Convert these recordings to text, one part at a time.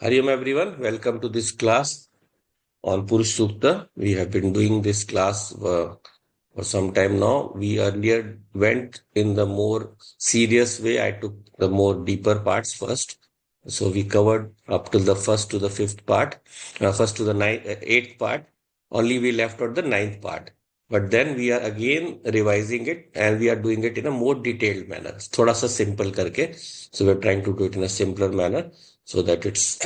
Hariom everyone, welcome to this class on Purusha Sukta. We have been doing this class for some time now. We earlier went in the more serious way. I took the more deeper parts first. So we covered up to the first to the fifth part, first to the eighth part. Only we left out the ninth part. But then we are again revising it and we are doing it in a more detailed manner. थोड़ा सा simple करके. So we're trying to do it in a simpler manner so that it's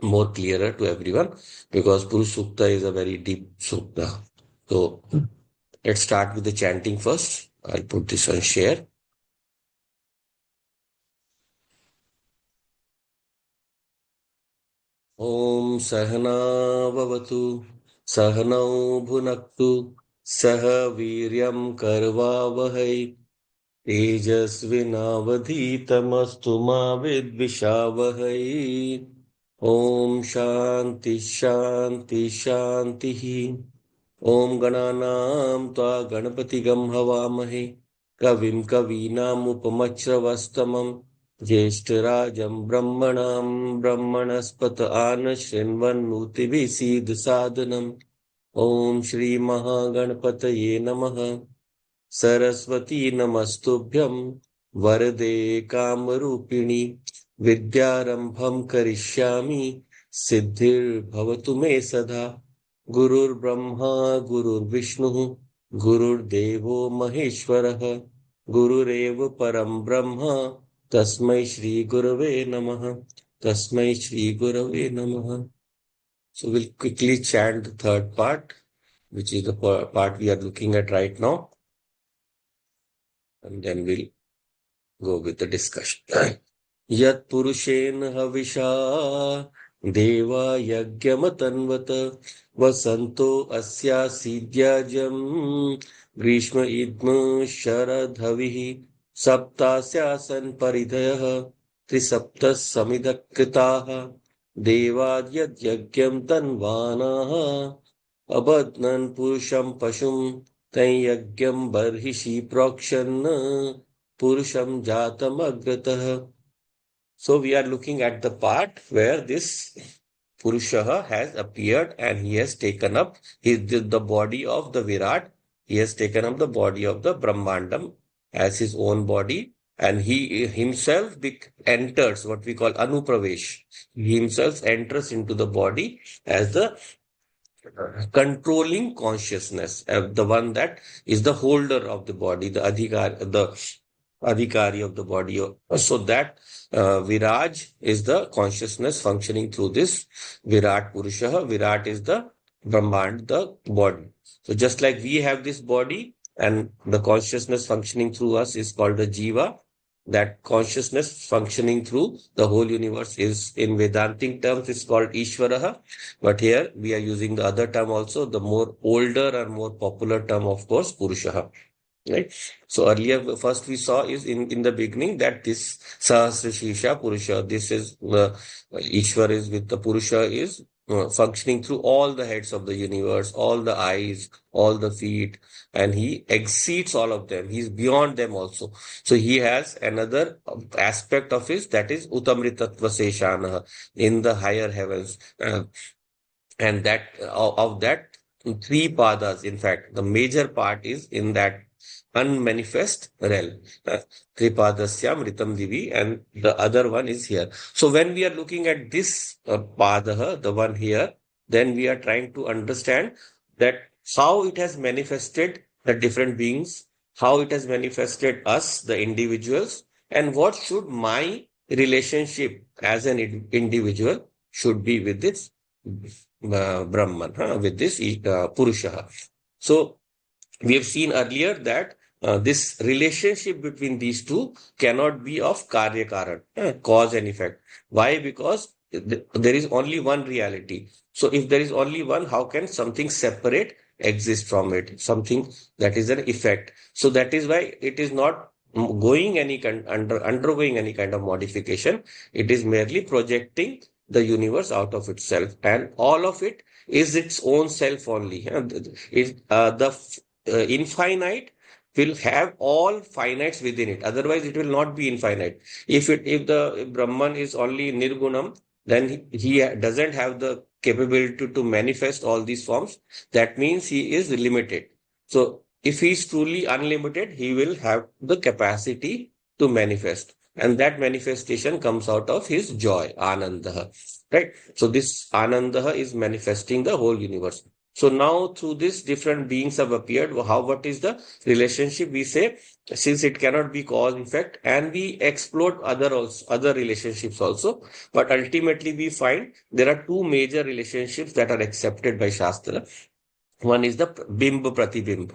more clearer to everyone because Purusha Sukta is a very deep sukta. So let's start with the chanting first. I'll put this on share. Om Sahana Vavatu Sahanau Bhunaktu Saha Viryam Karvavahai Tejasvinavadhitamastu ma vidvishavahai. Om Shanti Shanti Shanti. Om Gananam Tva Ganapati Gam Havamahe Kavim Kavinam Upamachravastamam Jeshtarajam Brahmanam Brahmanaspata Anashrinvanuti Visid Sadhanam. Om Shri Mahaganapataye Namaha. Saraswati Namastubhyam Varade Kamarupini Vidyarambham Karishyami Siddhir Bhavatu Me Sada. Gurur Brahma Gurur Vishnu Gurur Devo Maheshwaraha Gurureva Param Brahma Tasmai Shri Gurave Namaha. Tasmai Shri Gurave Namaha. So we'll quickly chant the third part, which is the part we are looking at right now. And then we'll go with the discussion. Yat Purushen Havisha Deva Yagyamatanvata Vasanto Asya Sidyajam Grishma Idma Sharadhavihi Saptasyasan Paridayah Trisaptas Samidakritaha Devadyad Yagyam Tanvanaha Abadnan Purusham Pashum Tayagyam Barhishi Prakshanna Purusham Jatam Agratah. So we are looking at the part where this Purusha has appeared and he has taken up the body of the Virat. He has taken up the body of the Brahmandam as his own body, and he himself enters what we call Anupravesh. He himself enters into the body as the controlling consciousness, the one that is the holder of the body, the adhikari of the body. So that Viraj is the consciousness functioning through this Virat Purusha. Virat is the Brahmand, the body. So just like we have this body and the consciousness functioning through us is called the Jiva, that consciousness functioning through the whole universe is in Vedantic terms is called Ishvaraha. But here we are using the other term also, the more older and more popular term, of course, Purusha. Right. So earlier, first we saw is in the beginning that this Sahasra Shisha Purusha, this is the Ishwar is with the Purusha is functioning through all the heads of the universe, all the eyes, all the feet, and he exceeds all of them. He's beyond them also. So he has another aspect of his that is Utamritatva Seshanaha in the higher heavens. And that of that three padas, in fact, the major part is in that unmanifest realm. Tripadasya Mritam Divi, and the other one is here. So when we are looking at this padaha, the one here, then we are trying to understand that how it has manifested the different beings, how it has manifested us, the individuals, and what should my relationship as an individual should be with this Brahman, with this Purusha. So we have seen earlier that this relationship between these two cannot be of karya karan, cause and effect. Why? Because there is only one reality. So if there is only one, how can something separate exist from it? Something that is an effect. So that is why it is not going undergoing any kind of modification. It is merely projecting the universe out of itself, and all of it is its own self only. The infinite will have all finites within it. Otherwise, it will not be infinite. If the Brahman is only Nirgunam, then he doesn't have the capability to manifest all these forms. That means he is limited. So if he is truly unlimited, he will have the capacity to manifest. And that manifestation comes out of his joy, Ananda. Right? So this Ananda is manifesting the whole universe. So now through this different beings have appeared. What is the relationship? We say, since it cannot be cause effect, and we explore other relationships also. But ultimately we find there are two major relationships that are accepted by Shastra. One is the Bimb Pratibimb,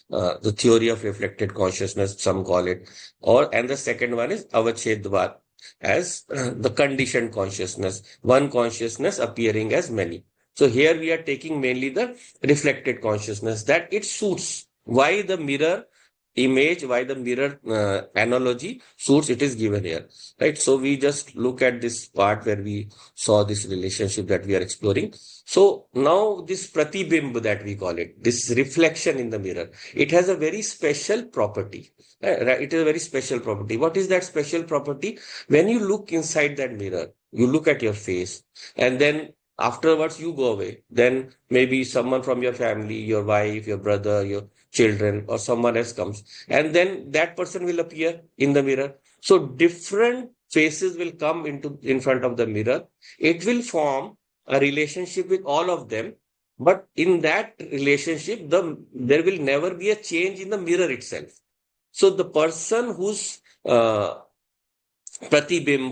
the theory of reflected consciousness, some call it, and the second one is Avachedvad, as the conditioned consciousness, one consciousness appearing as many. So here we are taking mainly the reflected consciousness, that it suits. Why the mirror image, why the mirror analogy suits, it is given here, right? So we just look at this part where we saw this relationship that we are exploring. So now this pratibimb that we call it, this reflection in the mirror, it has a very special property. Right? It is a very special property. What is that special property? When you look inside that mirror, you look at your face, and then afterwards you go away. Then maybe someone from your family, your wife, your brother, your children, or someone else comes, and then that person will appear in the mirror. So different faces will come into in front of the mirror. It will form a relationship with all of them, but in that relationship, there will never be a change in the mirror itself. So the person whose pratibimb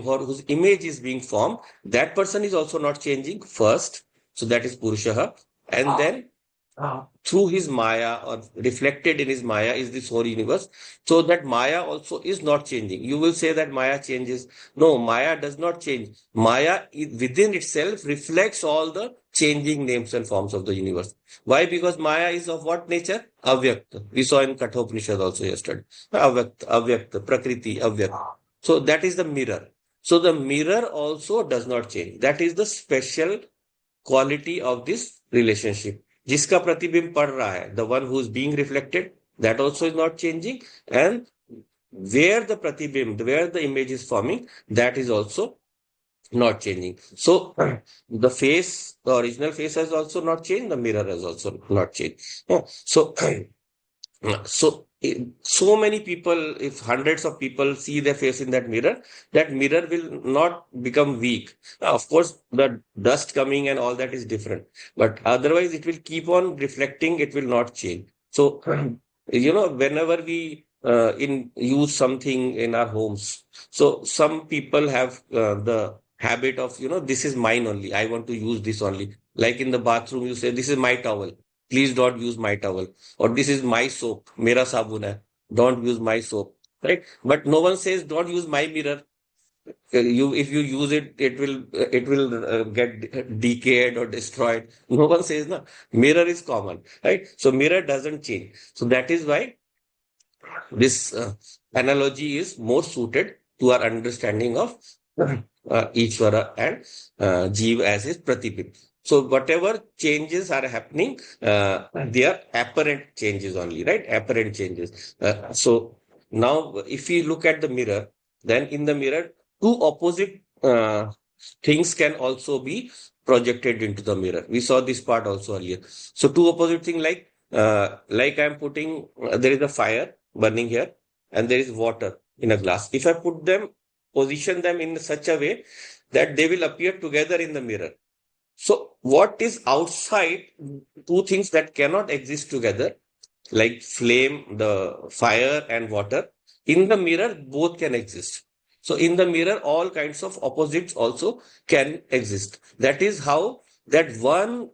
or whose image is being formed, that person is also not changing first. So that is Purusha. And then through his Maya or reflected in his Maya is this whole universe. So that Maya also is not changing. You will say that Maya changes. No, Maya does not change. Maya within itself reflects all the changing names and forms of the universe. Why? Because Maya is of what nature? Avyakta. We saw in Kathopanishad also yesterday. Avyakta, Prakriti, Avyakta. So that is the mirror. So the mirror also does not change. That is the special quality of this relationship. जिसका प्रतिबिंब पड़ रहा है, the one who is being reflected, that also is not changing, and where the pratibimb, where the image is forming, that is also not changing. So the face, the original face has also not changed, the mirror has also not changed. So so many people, if hundreds of people see their face in that mirror will not become weak. Of course, the dust coming and all that is different, but otherwise it will keep on reflecting. It will not change. So, whenever we in use something in our homes, so some people have the habit of, this is mine only. I want to use this only. Like in the bathroom, you say, this is my towel. Please don't use my towel. Or this is my soap. Mera sabun hai. Don't use my soap. Right? But no one says don't use my mirror. If you use it, it will get decayed or destroyed. No one says no. Mirror is common, right? So mirror doesn't change. So that is why this analogy is more suited to our understanding of Ishvara and Jeev as his pratibimb. So whatever changes are happening, they are apparent changes only, right? Apparent changes. So now, if we look at the mirror, then in the mirror, two opposite things can also be projected into the mirror. We saw this part also earlier. So two opposite things, like I'm putting, there is a fire burning here, and there is water in a glass. If I position them in such a way that they will appear together in the mirror. So what is outside, two things that cannot exist together, like flame, the fire and water, in the mirror, both can exist. So in the mirror, all kinds of opposites also can exist. That is how that one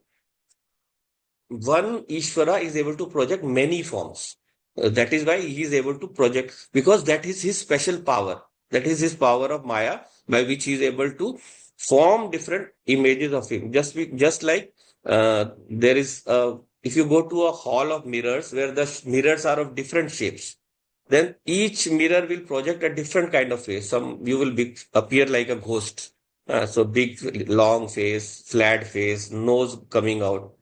Ishvara is able to project many forms. That is why he is able to project, because that is his special power. That is his power of Maya, by which he is able to form different images of him. Just like there is, if you go to a hall of mirrors where the mirrors are of different shapes, then each mirror will project a different kind of face. Some you will appear like a ghost. So big, long face, flat face, nose coming out.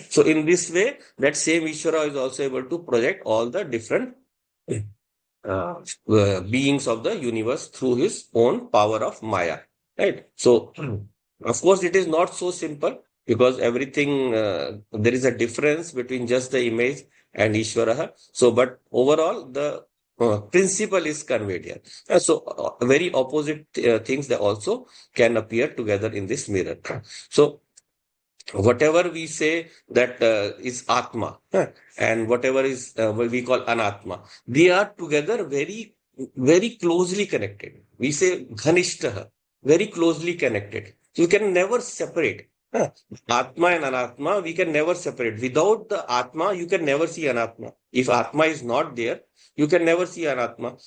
So in this way, that same Ishvara is also able to project all the different beings of the universe through his own power of Maya. Right? So, of course, it is not so simple because everything, there is a difference between just the image and Ishvara. So, but overall, the principle is conveyed here. So, very opposite things that also can appear together in this mirror. So, whatever we say that is Atma and whatever is what we call Anatma, they are together very closely connected. We say Ghanishtaha, very closely connected. So you can never separate. Atma and Anatma, we can never separate. Without the Atma, you can never see Anatma. If Atma is not there, you can never see Anatma.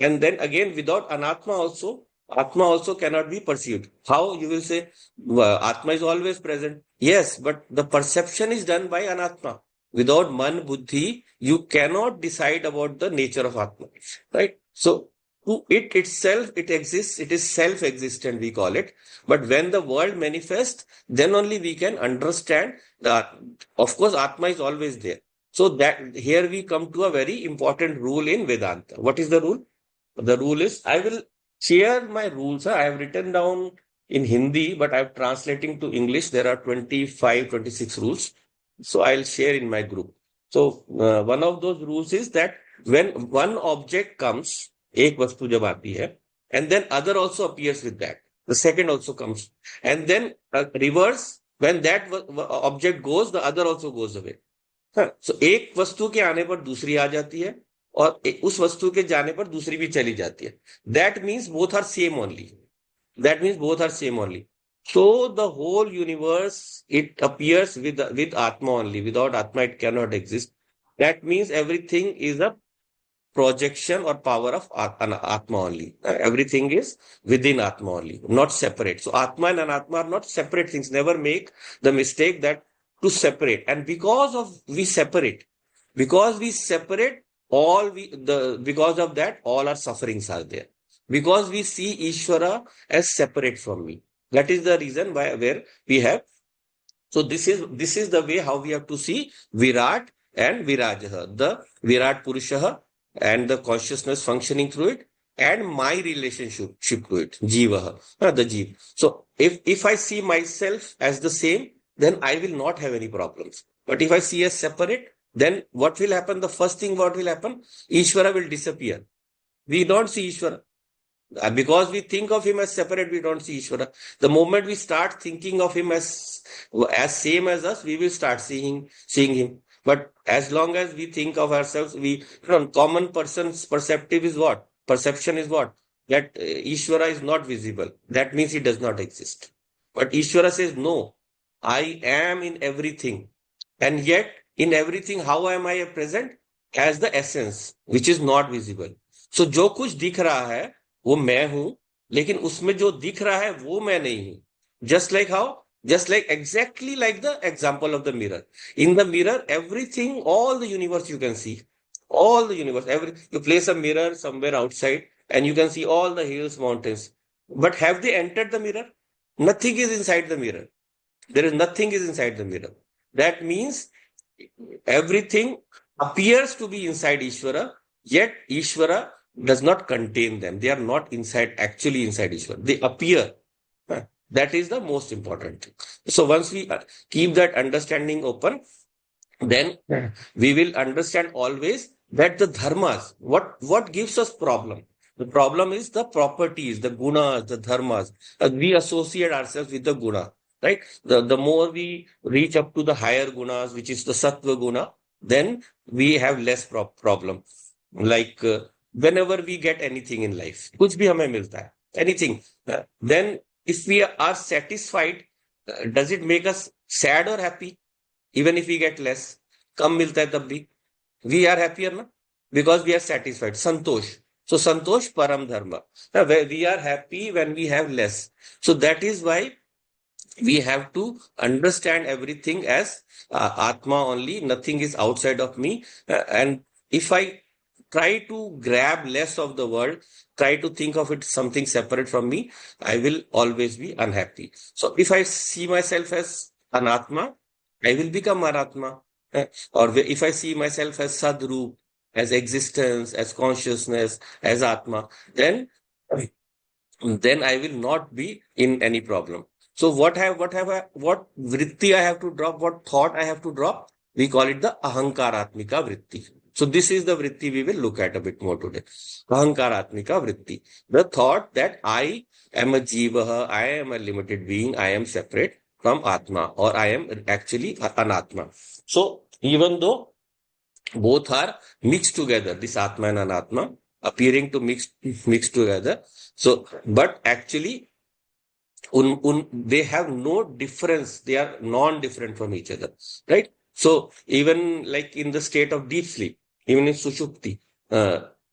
And then again, without Anatma also, Atma also cannot be perceived. How? You will say, Atma is always present. Yes, but the perception is done by Anatma. Without Man Buddhi, you cannot decide about the nature of Atma. Right? So, to it itself, it exists. It is self-existent, we call it. But when the world manifests, then only we can understand that, of course, Atma is always there. So that here we come to a very important rule in Vedanta. What is the rule? The rule is, I will share my rules. I have written down in Hindi, but I'm translating to English. There are 25, 26 rules. So I'll share in my group. So one of those rules is that when one object comes, एक वस्तु जब आती है, and then other also appears with that. The second also comes. And then reverse, when that object goes, the other also goes away. So एक वस्तु के आने पर दूसरी आ जाती है और उस वस्तु के जाने पर दूसरी भी चली जाती है. That means both are same only. That means both are same only. So the whole universe, it appears with Atma only. Without Atma, it cannot exist. That means everything is a projection or power of Atma only. Everything is within Atma only, not separate. So Atma and Anatma are not separate things. Never make the mistake that to separate. And because we separate, because of that, all our sufferings are there. Because we see Ishvara as separate from me. That is the reason where we have. So this is the way how we have to see Virat and Virajaha, the Virat Purusha and the consciousness functioning through it, and my relationship to it, Jivaha, the Jeev. So if I see myself as the same, then I will not have any problems. But if I see as separate, then what will happen? The first thing what will happen? Ishvara will disappear. We don't see Ishvara. Because we think of him as separate, we don't see Ishvara. The moment we start thinking of him as same as us, we will start seeing him. But as long as we think of ourselves, common person's perception is what? That Ishvara is not visible. That means he does not exist. But Ishvara says, no, I am in everything. And yet, in everything, how am I present? As the essence, which is not visible. So, जो कुछ दिख रहा है, वो मैं हूं, लेकिन उसमें जो दिख रहा है, वो मैं नहीं हूं. Just like how? Just like exactly like the example of the mirror. In the mirror, everything, all the universe you can see. All the universe. You place a mirror somewhere outside and you can see all the hills, mountains. But have they entered the mirror? Nothing is inside the mirror. Nothing is inside the mirror. That means everything appears to be inside Ishvara, yet Ishvara does not contain them. They are not actually inside Ishvara. They appear. That is the most important thing. So once we keep that understanding open, then we will understand always that the dharmas, what gives us problem? The problem is the properties, the gunas, the dharmas. We associate ourselves with the guna, right? The more we reach up to the higher gunas, which is the sattva guna, then we have less problem. Like whenever we get anything in life, कुछ भी हमें मिलता है, anything, then if we are satisfied, does it make us sad or happy? Even if we get less, कम मिलता है तब भी, we are happier ना? Because we are satisfied. Santosh. So Santosh Param Dharma. We are happy when we have less. So that is why we have to understand everything as Atma only. Nothing is outside of me. And if I try to grab less of the world, try to think of it something separate from me, I will always be unhappy. So if I see myself as Anatma, I will become Anatma. Or if I see myself as Sadru, as existence, as consciousness, as Atma, then I will not be in any problem. So what vritti I have to drop, what thought I have to drop? We call it the ahankaratmika vritti. So this is the vritti we will look at a bit more today. Ahankaratmika vritti. The thought that I am a jiva, I am a limited being, I am separate from Atma, or I am actually anatma. So even though both are mixed together, this Atma and Anatma, appearing to mix together. So, but actually, they have no difference. They are non-different from each other, right? So, even like in the state of deep sleep, even in Sushupti,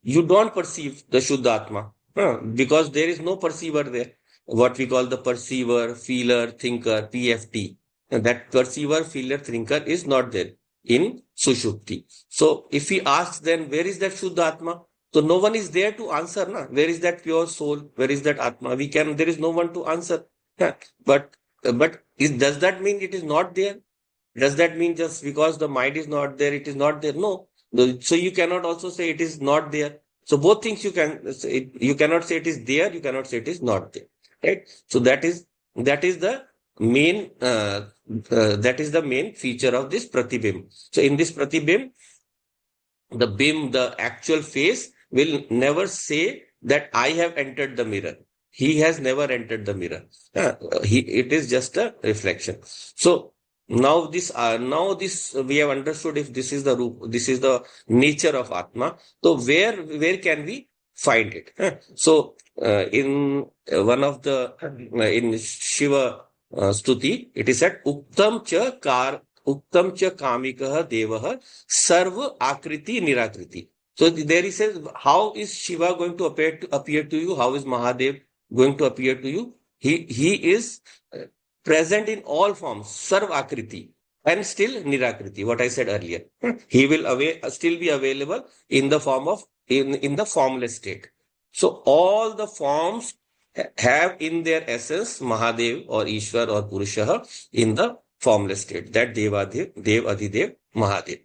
you don't perceive the Shuddhatma because there is no perceiver there. What we call the perceiver, feeler, thinker, PFT. And that perceiver, feeler, thinker is not there in Sushupti. So, if we ask then, where is that Shuddhatma? So no one is there to answer, na? Where is that pure soul? Where is that Atma? There is no one to answer. Yeah. But does that mean it is not there? Does that mean just because the mind is not there, it is not there? No. So you cannot also say it is not there. So both things you can say, you cannot say it is there, you cannot say it is not there. Right? So that is the main that is the main feature of this pratibim. So in this pratibim, the actual face will never say that I have entered the mirror. He has never entered the mirror. It is just a reflection. So now this we have understood if this is the roop, this is the nature of Atma. So where can we find it? So in one of the in Shiva Stuti, it is said Uktam cha kamikah devah sarva akriti nirakriti. So there he says, how is Shiva going to appear to you? How is Mahadev going to appear to you? He is present in all forms, sarva akriti, and still nirakriti. What I said earlier, he will still be available in the form of in the formless state. So all the forms have in their essence Mahadev or Ishwar or Purusha in the formless state, that Devadev, Dev Adhidev, Mahadev.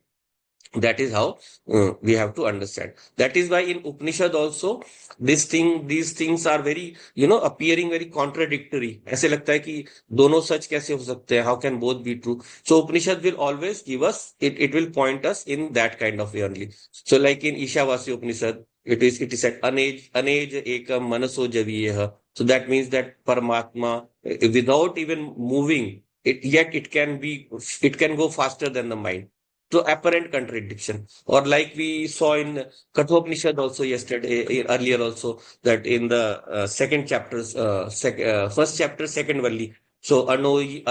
That is how we have to understand. That is why in Upanishad also, these things are very, appearing very contradictory. ऐसे लगता है कि दोनों सच कैसे हो सकते हैं? How can both be true? So Upanishad will always give us, it will point us in that kind of way only. So like in Ishavasya Upanishad, it is said, anej ekam manaso javiyah. So that means that Paramatma, without even moving, yet it can go faster than the mind. So apparent contradiction. Or like we saw in Kathopanishad also earlier also, that in the second chapters, first chapter, second valli. So Aniyan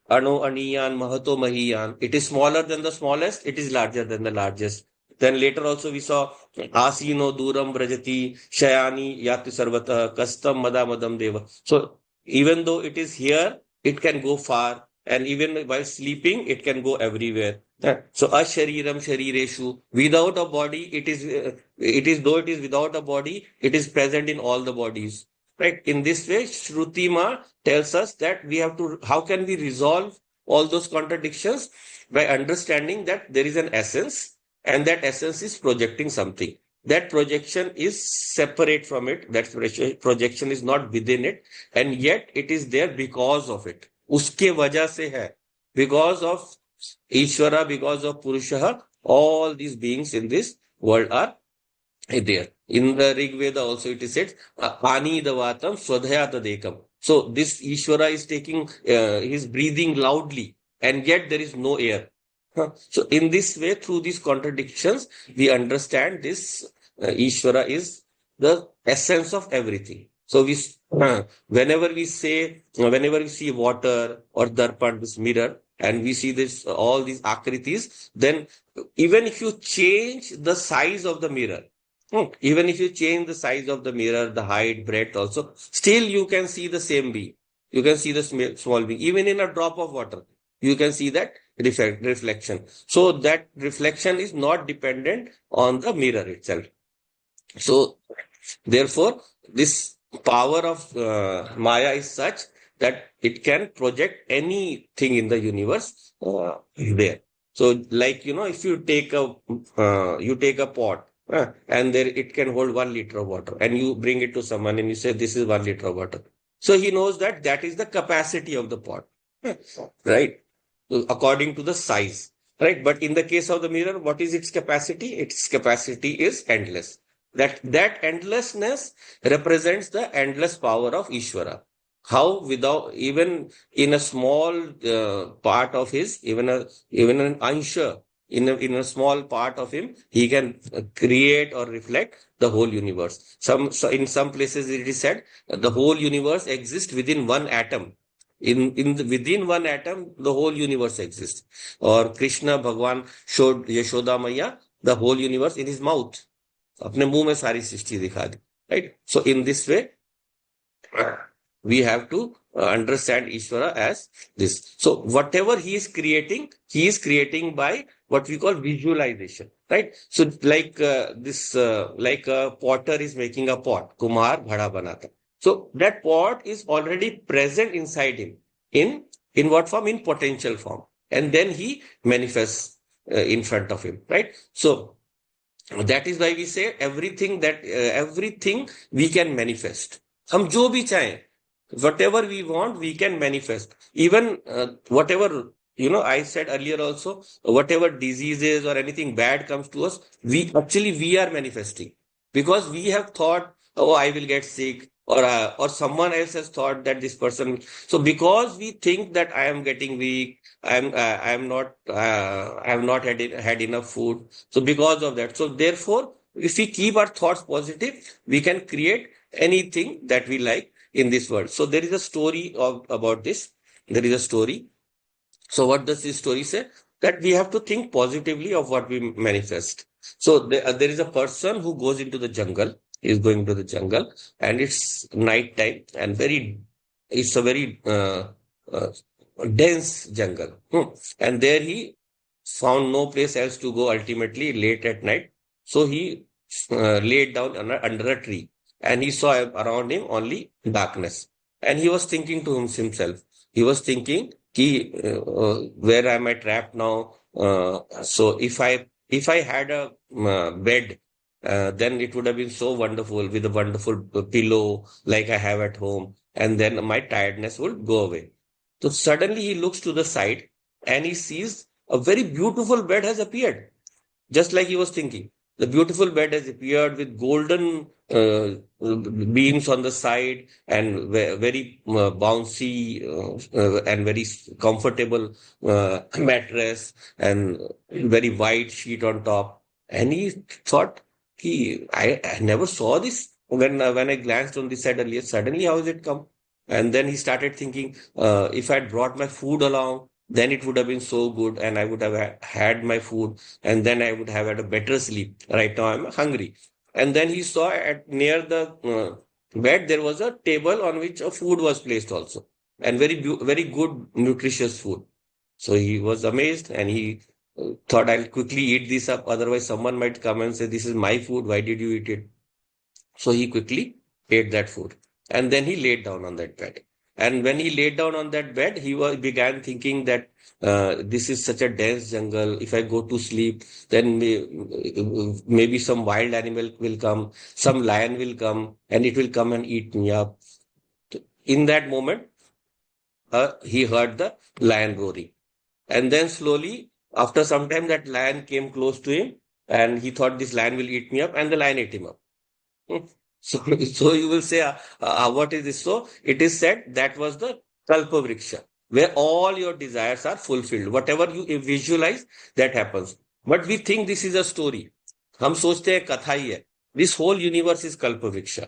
Mahato Mahiyan. It is smaller than the smallest, it is larger than the largest. Then later also we saw Asino Duram Brajati Shayani Yati Sarvata Kastam Madamadam Deva. So even though it is here, it can go far. And even while sleeping, it can go everywhere. So ashariram sharireshu, without a body, it is though it is without a body, it is present in all the bodies. Right? In this way, Shrutima tells us that how can we resolve all those contradictions? By understanding that there is an essence and that essence is projecting something. That projection is separate from it. That projection is not within it. And yet it is there because of it. उसके वजह से है, because of Ishvara, because of Purusha, all these beings in this world are there. In the Rig Veda also it is said, Ani Davatam Swadhaya Tadekam. So this Ishvara is he's breathing loudly, and yet there is no air. So in this way, through these contradictions, we understand this Ishvara is the essence of everything. So whenever we see water or darpan, this mirror, and we see all these akritis, then even if you change the size of the mirror, even if you change the size of the mirror, the height, breadth also, still you can see the same being. You can see the small being. Even in a drop of water, you can see that reflection. So that reflection is not dependent on the mirror itself. So therefore, this power of Maya is such that it can project anything in the universe there. So, like, if you take a pot, and there it can hold 1 liter of water, and you bring it to someone and you say, this is 1 liter of water. So he knows that that is the capacity of the pot, huh, right? So according to the size, right? But in the case of the mirror, what is its capacity? Its capacity is endless. That endlessness represents the endless power of Ishvara. How without even in a small part of his, even an ansha, in a small part of him, he can create or reflect the whole universe. In some places it is said the whole universe exists within one atom. Within one atom, the whole universe exists. Or Krishna Bhagwan showed Yashoda Maya the whole universe in his mouth. अपने मुंह में सारी सृष्टि दिखा दी, right? So in this way, we have to understand Ishvara as this. So whatever he is creating by what we call visualization, right? So like like a potter is making a pot, Kumar bhada banata. So that pot is already present inside him in what form? In potential form, and then he manifests in front of him, right? So that is why we say everything we can manifest. हम जो भी चाहें, whatever we want, we can manifest. Even whatever, I said earlier also, whatever diseases or anything bad comes to us, we are manifesting because we have thought, oh, I will get sick, or someone else has thought that this person. So because we think that I am getting weak, I have not had enough food. So because of that, so therefore, if we keep our thoughts positive, we can create anything that we like in this world. So there is a story about this. There is a story. So what does this story say? That we have to think positively of what we manifest. So there is a person who goes into the jungle, is going to the jungle, and it's night time, and it's a very uh, dense jungle. And there he found no place else to go ultimately late at night. So he laid down under a tree, and he saw around him only darkness. And he was thinking to himself, he was thinking, where am I trapped now? So if I had a bed, then it would have been so wonderful with a wonderful pillow like I have at home, and then my tiredness would go away. So suddenly he looks to the side and he sees a very beautiful bed has appeared, just like he was thinking. The beautiful bed has appeared with golden beams on the side and very bouncy and very comfortable mattress and very white sheet on top. And he thought, I never saw this when I glanced on this side earlier. Suddenly, how has it come? And then he started thinking, if I'd brought my food along, then it would have been so good, and I would have had my food, and then I would have had a better sleep. Right now, I'm hungry. And then he saw near the bed there was a table on which a food was placed also, and very good nutritious food. So he was amazed, and he thought, I'll quickly eat this up. Otherwise, someone might come and say, this is my food. Why did you eat it? So he quickly ate that food, and then he laid down on that bed. And when he laid down on that bed, began thinking that this is such a dense jungle. If I go to sleep, then maybe some wild animal will come, some lion will come, and it will come and eat me up. In that moment, he heard the lion roaring. And then slowly, after some time, that lion came close to him, and he thought this lion will eat me up, and the lion ate him up. Hmm. So you will say, what is this? So it is said that was the Kalpa Vriksha, where all your desires are fulfilled. Whatever you visualize, that happens. But we think this is a story. हम सोचते हैं कथा ही है. This whole universe is Kalpa Vriksha.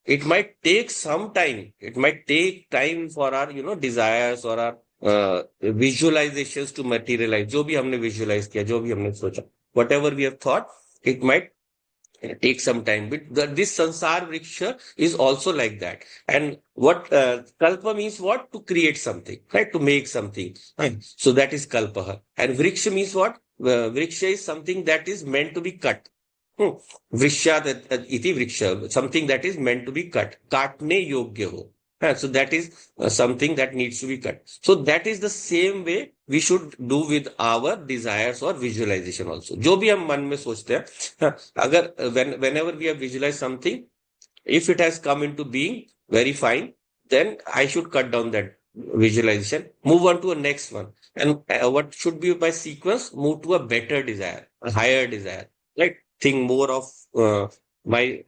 It might take some time. It might take time for our, desires or our visualizations to materialize. जो भी हमने visualize किया, जो भी हमने सोचा, whatever we have thought, it might take some time. But this sansar vriksha is also like that. And what kalpa means what? To create something, right? To make something. Right? So that is kalpa. And vriksha means what? Vriksha is something that is meant to be cut. Vriksha iti vriksha, something that is meant to be cut. Katne yogya ho. So that is something that needs to be cut. So that is the same way we should do with our desires or visualization also. जो भी हम मन में सोचते हैं, हाँ, अगर whenever we have visualized something, if it has come into being, very fine, then I should cut down that visualization, move on to a next one. And what should be by sequence, move to a better desire, a higher desire, right? Think more of my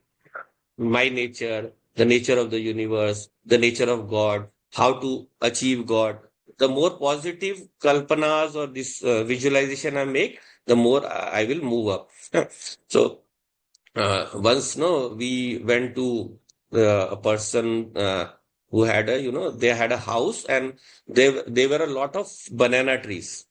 nature, the nature of the universe, the nature of God, how to achieve God. The more positive kalpanas or this visualization I make, the more I will move up. So once, no, we went to a person who had a, they had a house, and they were a lot of banana trees.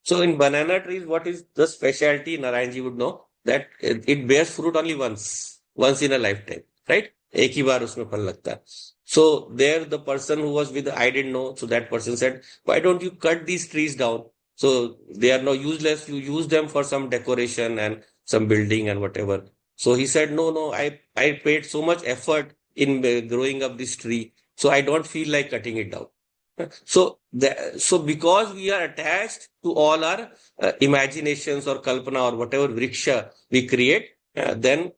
So in banana trees, what is the specialty? Narayanji would know that it bears fruit only once in a lifetime, right? एक ही बार उसमें फल लगता है. So there, the person who was with, I didn't know. So that person said, "Why don't you cut these trees down? So they are now useless. You use them for some decoration and some building and whatever." So he said, "No, no, I paid so much effort in growing up this tree, so I don't feel like cutting it down." So because we are attached to all our imaginations or kalpana or whatever vriksha we create, then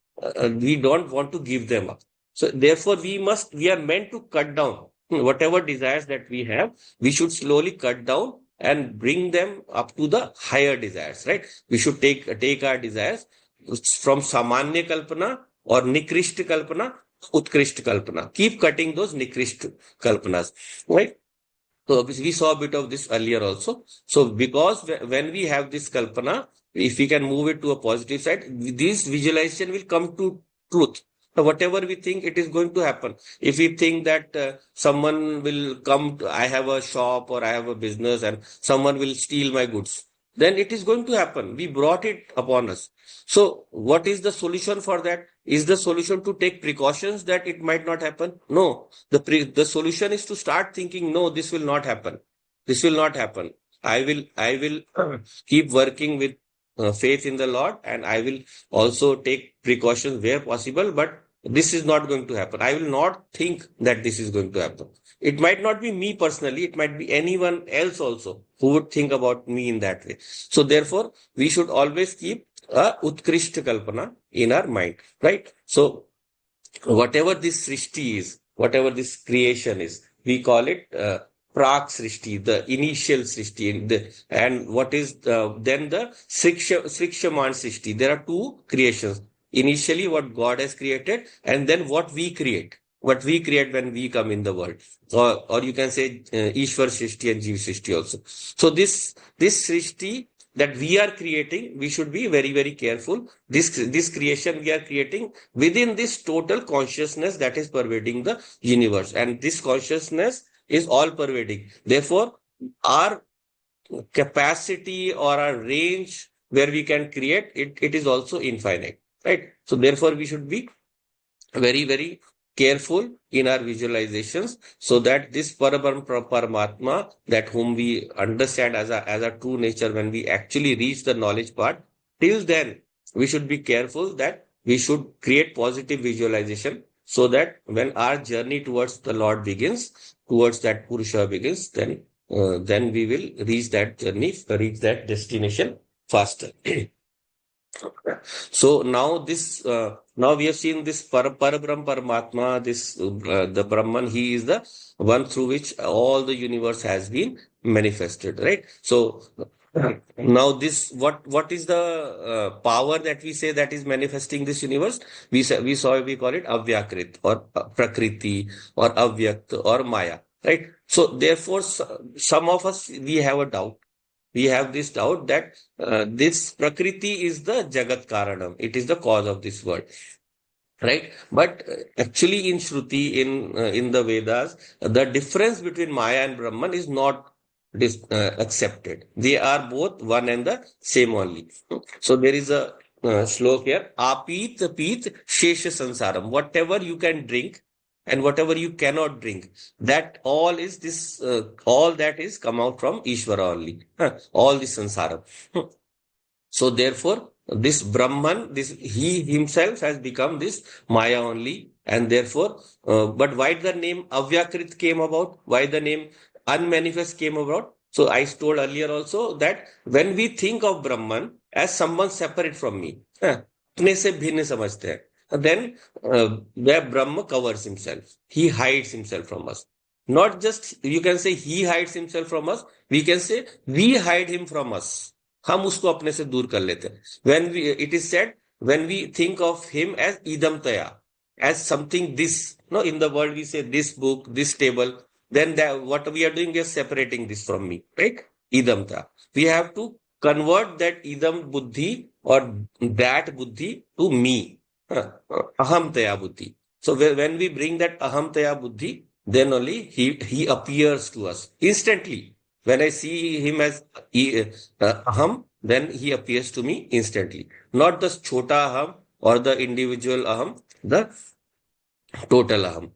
we don't want to give them up. So therefore, we are meant to cut down whatever desires that we have. We should slowly cut down and bring them up to the higher desires, right? We should take our desires from samanya kalpana or nikrisht kalpana, utkrisht kalpana. Keep cutting those nikrisht kalpanas, right? So we saw a bit of this earlier also. So because when we have this kalpana, if we can move it to a positive side, this visualization will come to truth. So whatever we think, it is going to happen. If we think that someone will come, I have a shop or I have a business and someone will steal my goods, then it is going to happen. We brought it upon us. So what is the solution for that? Is the solution to take precautions that it might not happen? No. The solution is to start thinking, no, this will not happen. This will not happen. I will keep working with faith in the Lord, and I will also take precautions where possible, but this is not going to happen. I will not think that this is going to happen. It might not be me personally, it might be anyone else also who would think about me in that way. So therefore, we should always keep a utkrisht kalpana in our mind, right? So whatever this srishti is, whatever this creation is, we call it prak srishti, the initial srishti. And what is then the srikshaman srishti? There are two creations. Initially, what God has created, and then what we create. What we create when we come in the world, or you can say Ishwar Srishti and Jeev Srishti also. So this Srishti that we are creating, we should be very, very careful. This creation we are creating within this total consciousness that is pervading the universe, and this consciousness is all pervading. Therefore, our capacity or our range where we can create it is also infinite, right? So therefore, we should be very, very careful in our visualizations, so that this Paramatma, that whom we understand as a true nature, when we actually reach the knowledge part, till then we should be careful that we should create positive visualization, so that when our journey towards the Lord begins, towards that Purusha begins, then we will reach that journey, reach that destination faster. So now we have seen this Parabrahm Paramatma, this the Brahman. He is the one through which all the universe has been manifested, right? So now what is the power that we say that is manifesting this universe? We call it Avyakrit or Prakriti or Avyakt or Maya, right? So therefore, some of us, we have a doubt. We have this doubt that this Prakriti is the Jagat Karanam. It is the cause of this world, right? But actually, in Shruti, in the Vedas, the difference between Maya and Brahman is not accepted. They are both one and the same only. So there is a slok here: Apit Pit Shesha Sansaram. Whatever you can drink and whatever you cannot drink, that all is this. All that is come out from Ishvara only. All this Sansaram. So therefore, this Brahman, he himself has become this Maya only. And therefore, but why the name Avyakrit came about? Why the name unmanifest came about? So I told earlier also that when we think of Brahman as someone separate from me, अपने से भिन्न समझते हैं, then where Brahma covers himself, he hides himself from us. Not just you can say he hides himself from us, we can say we hide him from us. हम उसको अपने से दूर कर लेते हैं. When it is said, when we think of him as idam taya, as something this, no, in the world we say this book, this table, then what we are doing is separating this from me, right? Idam taya. We have to convert that idam buddhi or that buddhi to me. Aham taya buddhi. So when we bring that aham taya buddhi, then only he appears to us instantly. When I see him as aham, then he appears to me instantly. Not the chota aham or the individual aham, the total aham.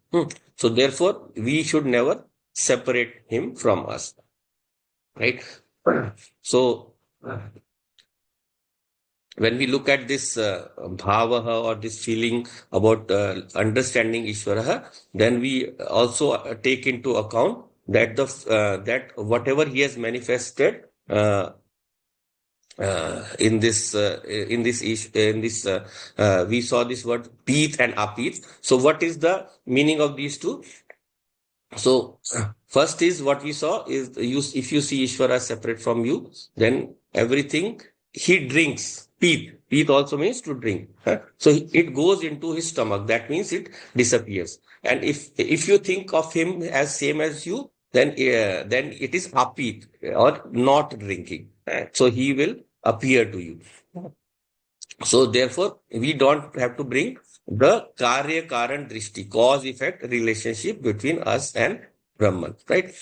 So therefore, we should never separate him from us, right? So when we look at this bhavaha or this feeling about understanding Ishvaraha, then we also take into account that that whatever he has manifested in this we saw this word Peet and Apit. So what is the meaning of these two? So first is what we saw is if you see Ishvara separate from you, then everything he drinks. Peet also means to drink. So it goes into his stomach. That means it disappears. And if you think of him as same as you, then it is apit or not drinking. So he will appear to you. So therefore, we don't have to bring the karya karan drishti, cause effect relationship between us and Brahman, right?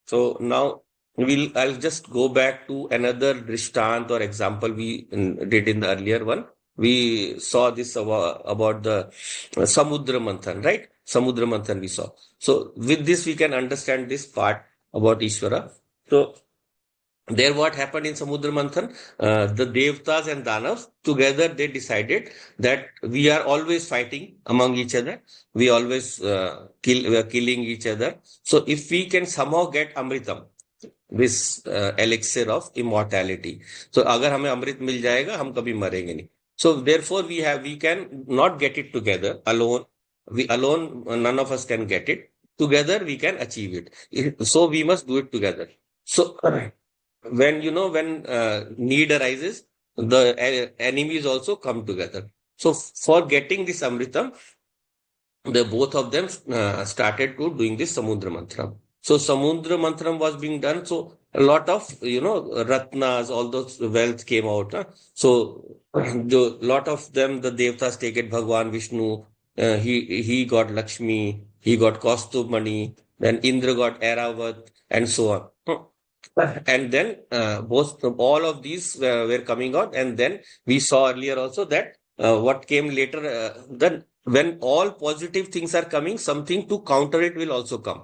So now I'll just go back to another drishtant or example we did in the earlier one. We saw this about the Samudra Manthan, right? Samudra Manthan we saw. So with this, we can understand this part about Ishvara. So there what happened in Samudra Manthan, the Devtas and Danavs together, they decided that we are always fighting among each other. We always we are killing each other. So if we can somehow get Amritam, this elixir of immortality. So अगर हमें अमृत मिल जाएगा हम कभी मरेंगे नहीं. So therefore we can not get it together alone. We alone none of us can get it. Together we can achieve it. So we must do it together. So when need arises, the enemies also come together. So for getting this Amritam, the both of them started to doing this Samudra Mantram. So Samudra Mantram was being done. So a lot of ratnas, all those wealth came out. So the lot of them, the Devtas take it. Bhagwan Vishnu, he got Lakshmi, he got Kaustubh Mani, then Indra got Airavat, and so on. And then all of these were coming out, and then we saw earlier also that what came later, then when all positive things are coming, something to counter it will also come.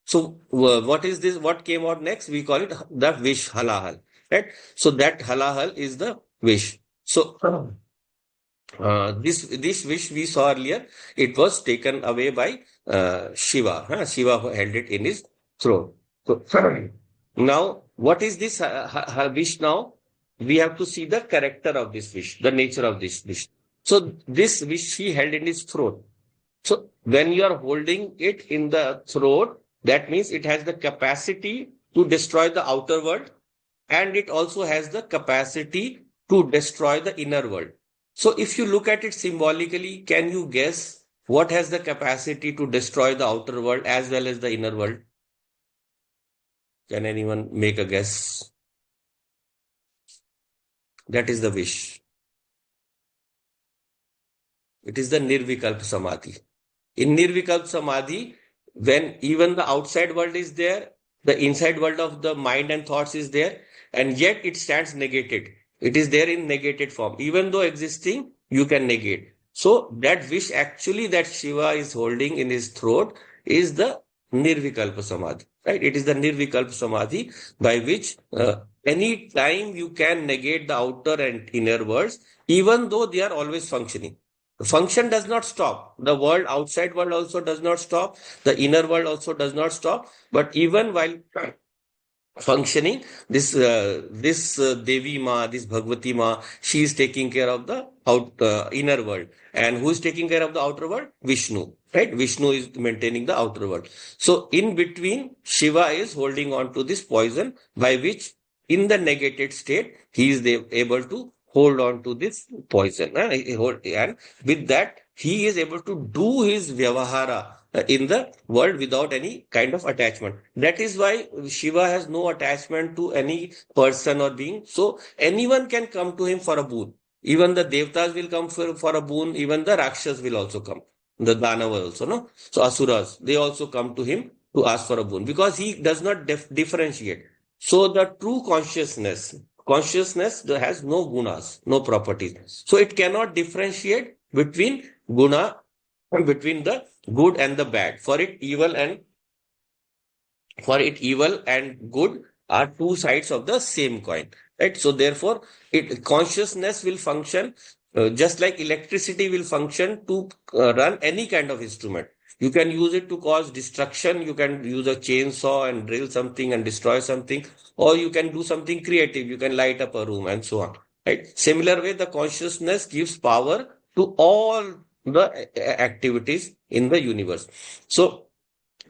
So what is this? What came out next? We call it the wish halahal, right? So that halahal is the wish. So this wish we saw earlier, it was taken away by Shiva. Shiva held it in his throat. So now, what is this wish now? We have to see the character of this wish, the nature of this wish. So this wish he held in his throat. So when you are holding it in the throat, that means it has the capacity to destroy the outer world, and it also has the capacity to destroy the inner world. So if you look at it symbolically, can you guess what has the capacity to destroy the outer world as well as the inner world? Can anyone make a guess? That is the wish. It is the Nirvikalp Samadhi. In Nirvikalp Samadhi, when even the outside world is there, the inside world of the mind and thoughts is there, and yet it stands negated. It is there in negated form. Even though existing, you can negate. So that wish actually that Shiva is holding in his throat is the Nirvikalpa Samadhi, right? It is the Nirvikalpa Samadhi by which any time you can negate the outer and inner worlds, even though they are always functioning. function does not stop. The world, outside world also does not stop. The inner world also does not stop. But even while functioning, this Devi Ma, this Bhagwati Ma, she is taking care of the inner world. And who is taking care of the outer world? Vishnu, right? Vishnu is maintaining the outer world. So in between, Shiva is holding on to this poison, by which in the negated state, he is able to hold on to this poison. And with that, he is able to do his vyavahara in the world without any kind of attachment. That is why Shiva has no attachment to any person or being. So anyone can come to him for a boon. Even the Devtas will come for a boon. Even the Rakshas will also come. The Danava also, no? So Asuras, they also come to him to ask for a boon because he does not differentiate. So the true consciousness that has no gunas, no properties. So it cannot differentiate between guna, between the good and the bad. For it, evil and good are two sides of the same coin, right? So therefore, it consciousness will function just like electricity will function to run any kind of instrument. You can use it to cause destruction. You can use a chainsaw and drill something and destroy something, or you can do something creative. You can light up a room and so on. Right? Similar way, the consciousness gives power to all the activities in the universe. So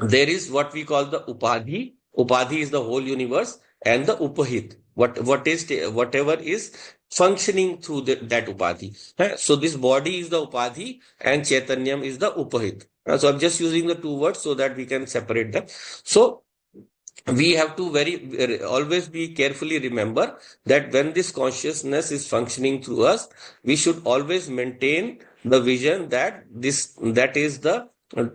there is what we call the upadhi. Upadhi is the whole universe, and the upahit. Whatever is functioning through that upadhi. So this body is the upadhi, and chaitanyam is the upahit. So I'm just using the two words so that we can separate them. So we have to always be carefully remember that when this consciousness is functioning through us, we should always maintain the vision that is the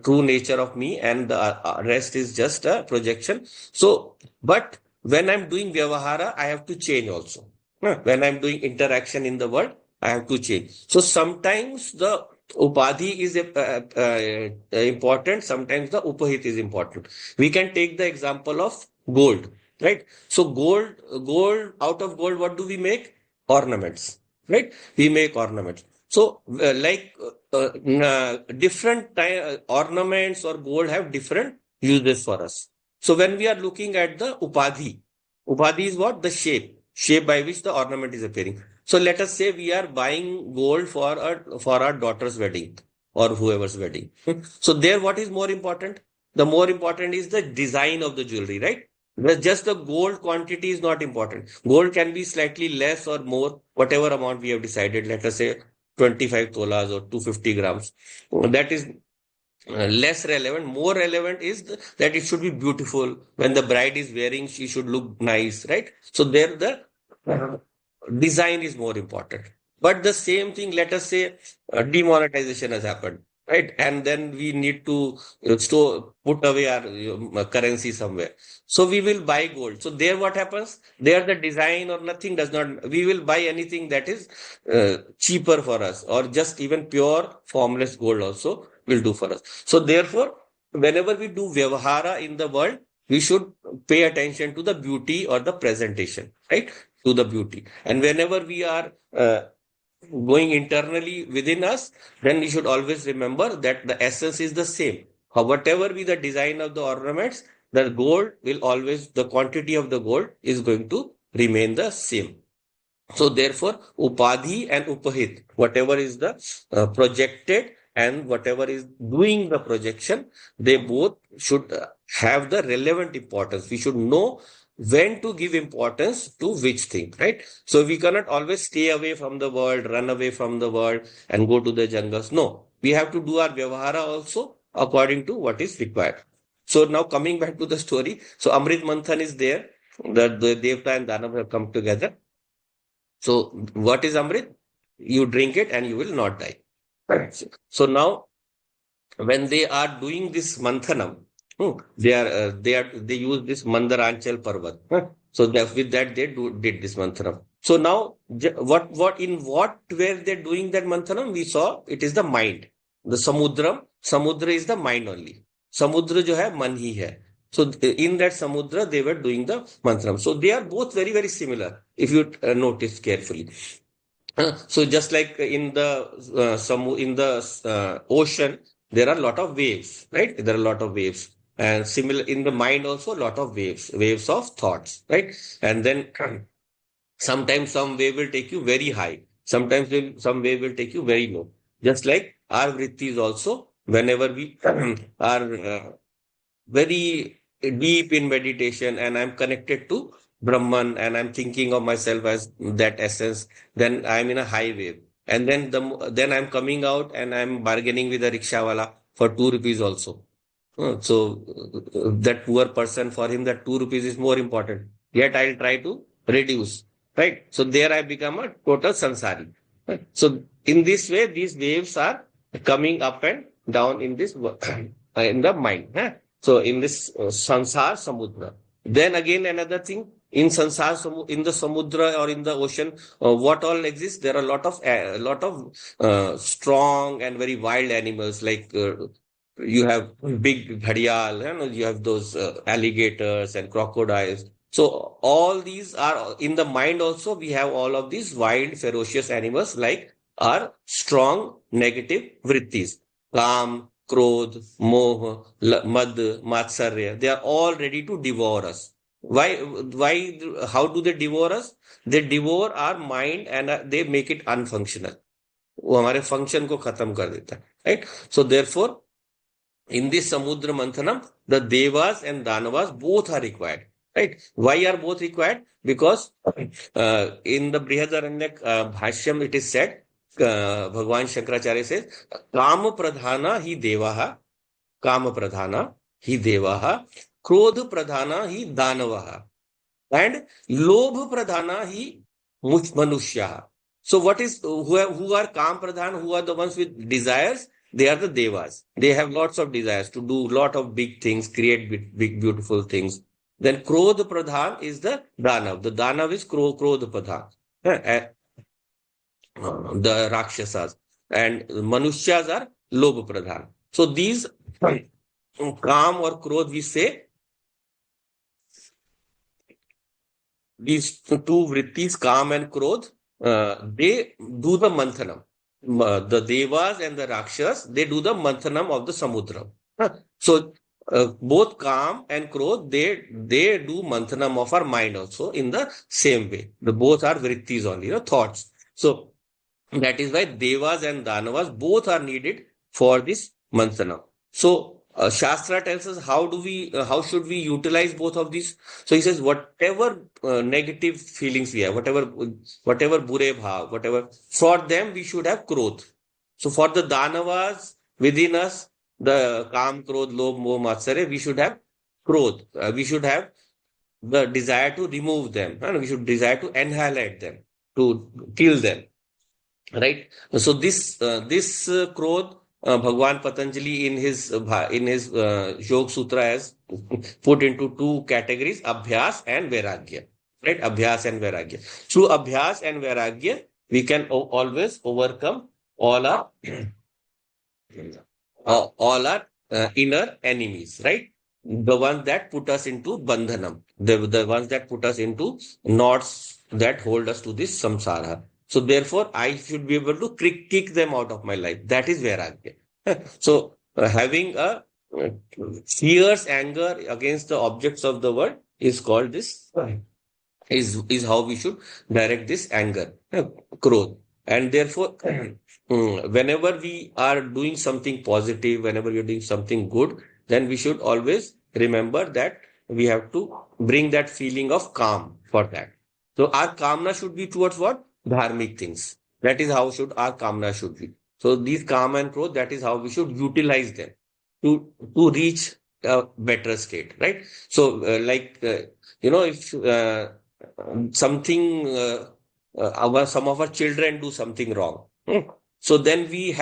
true nature of me, and the rest is just a projection. So, but when I'm doing vyavahara, I have to change also. When I'm doing interaction in the world, I have to change. So sometimes the upadhi is important, sometimes the upahit is important. We can take the example of gold, right? So gold, out of gold, what do we make? Ornaments, right? We make ornaments. So different ornaments or gold have different uses for us. So when we are looking at the upadhi is what? The shape by which the ornament is appearing. So let us say we are buying gold for our daughter's wedding or whoever's wedding. So there, what is more important? The more important is the design of the jewelry, right? Just the gold quantity is not important. Gold can be slightly less or more, whatever amount we have decided. Let us say 25 tolas or 250 grams. That is less relevant. More relevant is that it should be beautiful. When the bride is wearing, she should look nice, right? So there, the design is more important. But the same thing, let us say demonetization has happened, right? And then we need to put away our currency somewhere. So we will buy gold. So there, what happens? There, the design or nothing does not. We will buy anything that is cheaper for us, or just even pure formless gold also will do for us. So therefore, whenever we do vyavahara in the world, we should pay attention to the beauty or the presentation, right? To the beauty. And whenever we are going internally within us, then we should always remember that the essence is the same. Whatever be the design of the ornaments, the gold will always, the quantity of the gold is going to remain the same. So therefore, upadhi and upahit, whatever is the projected and whatever is doing the projection, they both should have the relevant importance. We should know when to give importance to which thing, right? So we cannot always stay away from the world, run away from the world and go to the jungles. No, we have to do our vyavahara also according to what is required. So now coming back to the story. So Amrit Manthan is there. The Devta and Danav have come together. So what is Amrit? You drink it and you will not die. Right. So now when they are doing this manthanam, they use this Mandaranchal Parvat. So with that did this manthanam. So now what where they're doing that manthanam, we saw it is the mind. The samudra is the mind only. Samudra jo hai, man hi hai. So in that samudra, they were doing the mantram. So they are both very, very similar, if you notice carefully. So just like in the ocean, there are a lot of waves, right? There are a lot of waves, and similar in the mind also, a lot of waves of thoughts, right? And then sometimes some wave will take you very high. Sometimes some wave will take you very low. Just like our vrittis also, whenever we are very deep in meditation and I'm connected to Brahman and I'm thinking of myself as that essence, then I'm in a high wave. And then I'm coming out and I'm bargaining with a rickshawala for 2 rupees also. That poor person, for him, that 2 rupees is more important. Yet I'll try to reduce, right? So there I become a total sansari. Right? So in this way, these waves are coming up and down in this in the mind. Huh? So in this sansar samudra. Then again another thing in in the samudra or in the ocean, what all exists? There are a lot of strong and very wild animals like. You have big gharial, you have those alligators and crocodiles. So all these are in the mind also. We have all of these wild, ferocious animals like our strong negative vrittis, kam, krodh, moh, mad, matsarya. They are all ready to devour us. Why, how do they devour us? They devour our mind and they make it unfunctional. वो हमारे function को खत्म कर देता है, right? So therefore, in this Samudra Manthanam, the Devas and Danavas both are required. Right? Why are both required? Because in the Brihadaranyaka Bhashyam it is said, Bhagwan Shankaracharya says, Kama Pradhana hi Devaha, Kama Pradhana hi Devaha, Krodh Pradhana hi Danavaha, and Lobh Pradhana hi Manushyaha. So what is who are Kam Pradhan, who are the ones with desires? They are the devas. They have lots of desires to do lot of big things, create big beautiful things. Then Krodh Pradhan is the Danav. The Danav is Krodh Pradhan. The Rakshasas. And Manushas are Lobh Pradhan. So these Kam or Krodh, we say, these two vrittis, Kam and Krodh, they do the manthanam. The Devas and the Rakshas, they do the manthanam of the Samudra. So both Kam and Krodh, they do manthanam of our mind also in the same way. The both are vrittis only, thoughts. So that is why Devas and Danavas both are needed for this manthanam. So Shastra tells us how should we utilize both of these. So he says whatever negative feelings we have, whatever bure bhav, whatever, for them we should have krodh. So for the Danavas within us, the Kam, Krodh, Lobh, Moh, Matsarya, we should have krodh. We should have the desire to remove them, and we should desire to annihilate them, to kill them. Right? So this Krodh, Bhagwan Patanjali in his Yog Sutra has put into two categories: Abhyas and Vairagya. Right? Abhyas and Vairagya. Through Abhyas and Vairagya, we can always overcome all our inner enemies. Right? The ones that put us into bandhanam, the ones that put us into knots that hold us to this samsara. So therefore, I should be able to kick them out of my life. That is vairagya. So having a fierce anger against the objects of the world is called this, is how we should direct this anger, growth. And therefore, whenever we are doing something positive, whenever we are doing something good, then we should always remember that we have to bring that feeling of calm for that. So our kamna should be towards what? Dharmic things. That is how should our kamna should be. So these calm and growth, that is how we should utilize them to reach a better state, right? So if something some of our children do something wrong, so then we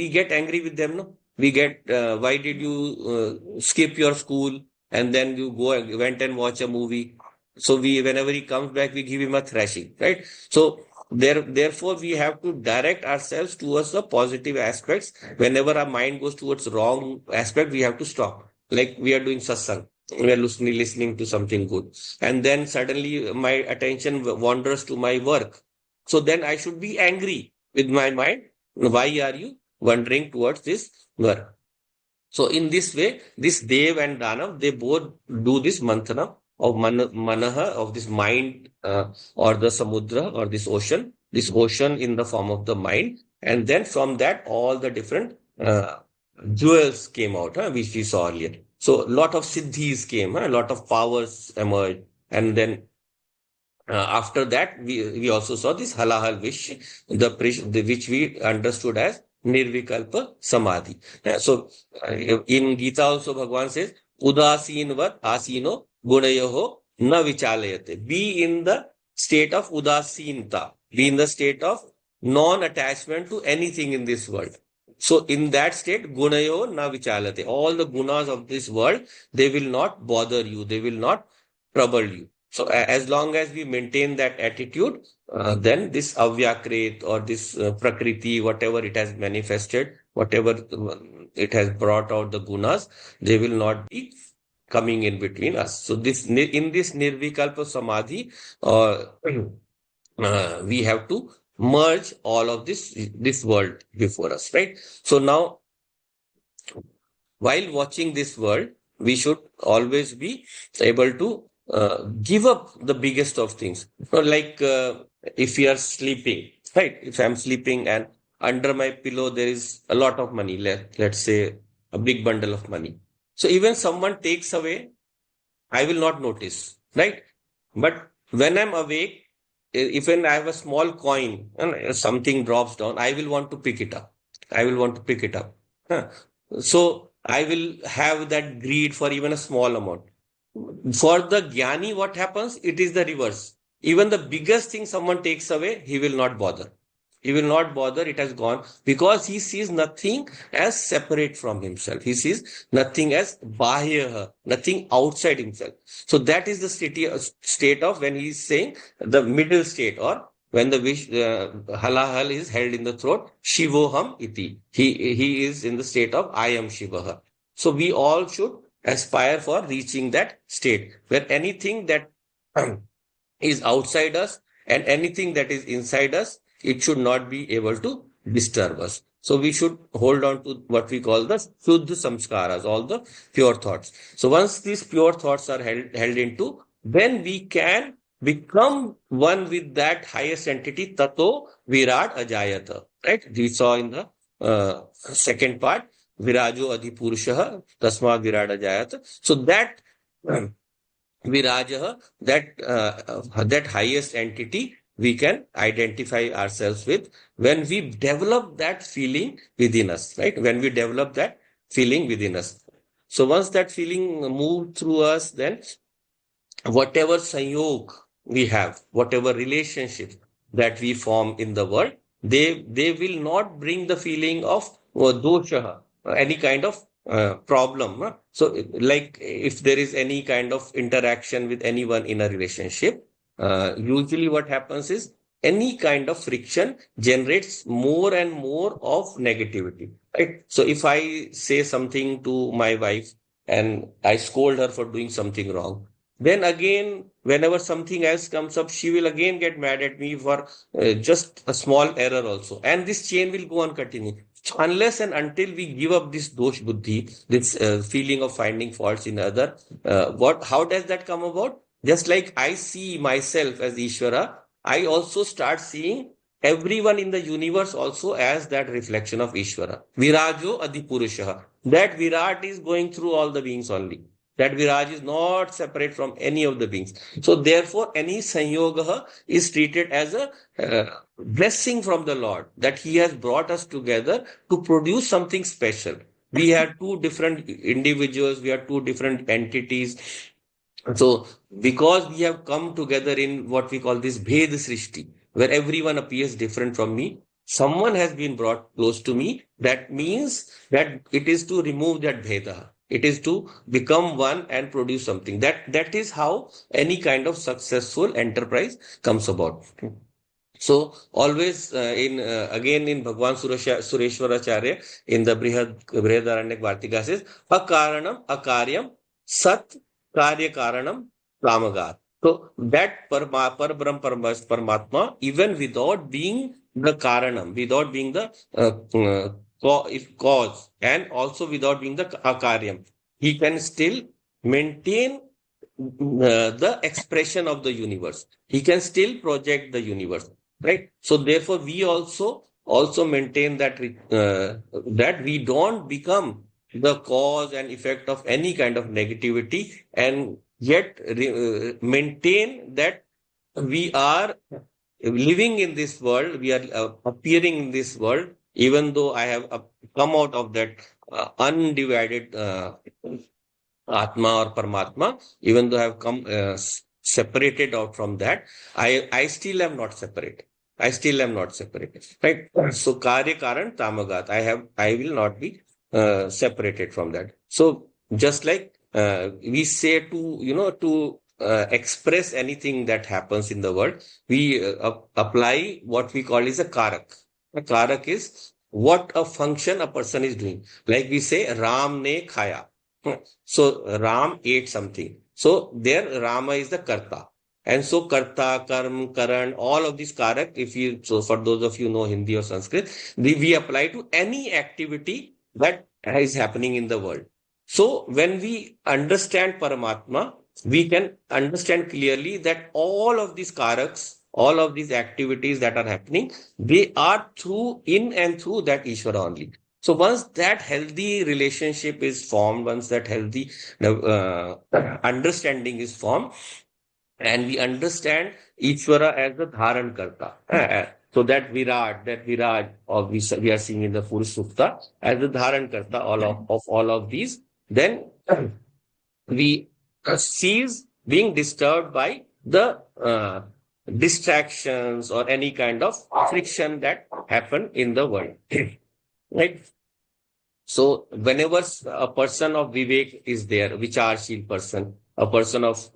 get angry with them, no? We get why did you skip your school and then you went and watch a movie? So whenever he comes back, we give him a thrashing, right? So therefore, we have to direct ourselves towards the positive aspects. Whenever our mind goes towards wrong aspect, we have to stop. Like we are doing satsang, we are listening to something good, and then suddenly my attention wanders to my work. So then I should be angry with my mind. Why are you wandering towards this work? So in this way, this Dev and Danav, they both do this manthana of manaha, of this mind, or the samudra, or this ocean in the form of the mind. And then from that, all the different jewels came out, which we saw earlier. So a lot of siddhis came, a lot of powers emerged. And then after that, we also saw this halahal wish, which we understood as nirvikalpa samadhi. In Gita also, Bhagavan says, udasinvat asino gunayoho na vichalayate. Be in the state of udasinta. Be in the state of non-attachment to anything in this world. So in that state, gunayo na vichalate. All the gunas of this world, they will not bother you. They will not trouble you. So as long as we maintain that attitude, then this avyakrit or this prakriti, whatever it has manifested, whatever it has brought out the gunas, they will not be coming in between us. So this in this nirvikalpa samadhi, we have to merge all of this world before us, right? So now, while watching this world, we should always be able to give up the biggest of things. Like if we are sleeping, right? If I'm sleeping and under my pillow there is a lot of money, let's say a big bundle of money. So even someone takes away, I will not notice, right? But when I'm awake, if when I have a small coin and something drops down, I will want to pick it up. I will want to pick it up. Huh. So I will have that greed for even a small amount. For the jnani, what happens? It is the reverse. Even the biggest thing someone takes away, he will not bother. He will not bother. It has gone because he sees nothing as separate from himself. He sees nothing as bahya, nothing outside himself. So that is the state of when he is saying the middle state, or when the wish halahal is held in the throat, shivoham iti. He is in the state of I am Shivaha. So we all should aspire for reaching that state where anything that is outside us and anything that is inside us, it should not be able to disturb us. So we should hold on to what we call the Shuddha Samskaras, all the pure thoughts. So once these pure thoughts are held into, then we can become one with that highest entity, Tato Virat Ajayata. Right? We saw in the second part, Virajo Adhipurushaha, Tasma Virat Ajayata. So that Virajaha, that highest entity, we can identify ourselves with when we develop that feeling within us, right? When we develop that feeling within us. So once that feeling moves through us, then whatever sanyog we have, whatever relationship that we form in the world, they will not bring the feeling of dosha, any kind of problem. So, like if there is any kind of interaction with anyone in a relationship, usually what happens is any kind of friction generates more and more of negativity, right? So if I say something to my wife and I scold her for doing something wrong, then again, whenever something else comes up, she will again get mad at me for just a small error also. And this chain will go on continuing. So unless and until we give up this dosh buddhi, this feeling of finding faults in other, how does that come about? Just like I see myself as Ishvara, I also start seeing everyone in the universe also as that reflection of Ishvara. Virajo Adipurushaha. That Virat is going through all the beings only. That Viraj is not separate from any of the beings. So therefore, any Sanyoga is treated as a blessing from the Lord, that He has brought us together to produce something special. We have two different individuals, we are two different entities. So because we have come together in what we call this Bhed Srishti, where everyone appears different from me, someone has been brought close to me. That means that it is to remove that Bheda. It is to become one and produce something. That is how any kind of successful enterprise comes about. So always again in Bhagwan Sureshwaracharya in the Brihadaranyaka Vartika says, Akaranam Akaryam Sat Karya Karanam Ramagat. So that Parabram Paramatma, even without being the Karanam, without being the if cause, and also without being the Akaryam, he can still maintain the expression of the universe. He can still project the universe, right? So therefore, we also maintain that that we don't become the cause and effect of any kind of negativity, and yet maintain that we are living in this world, we are appearing in this world, even though I have come out of that undivided Atma or Paramatma, even though I have come separated out from that, I still am not separate. I still am not separated. Right? So Karya Karan Tamagat. I will not be separated from that. So just like we say to express anything that happens in the world, we apply what we call is a Karak. A Karak is what a function a person is doing. Like we say, Ram ne khaya. So Ram ate something. So there Rama is the Karta. And so Karta, Karm, Karan, all of these Karak, so for those of you know Hindi or Sanskrit, we apply to any activity that is happening in the world. So when we understand Paramatma, we can understand clearly that all of these Karaks, all of these activities that are happening, they are in and through that Ishvara only. So once that healthy relationship is formed, once that healthy understanding is formed, and we understand Ishvara as the Dharan Karta. So that Viraj, or we are seeing in the Purusha Sukta as the Dharan Karta of all of these, then we cease being disturbed by the distractions or any kind of friction that happen in the world. Right? So whenever a person of Vivek is there, Vicharshil person, a person of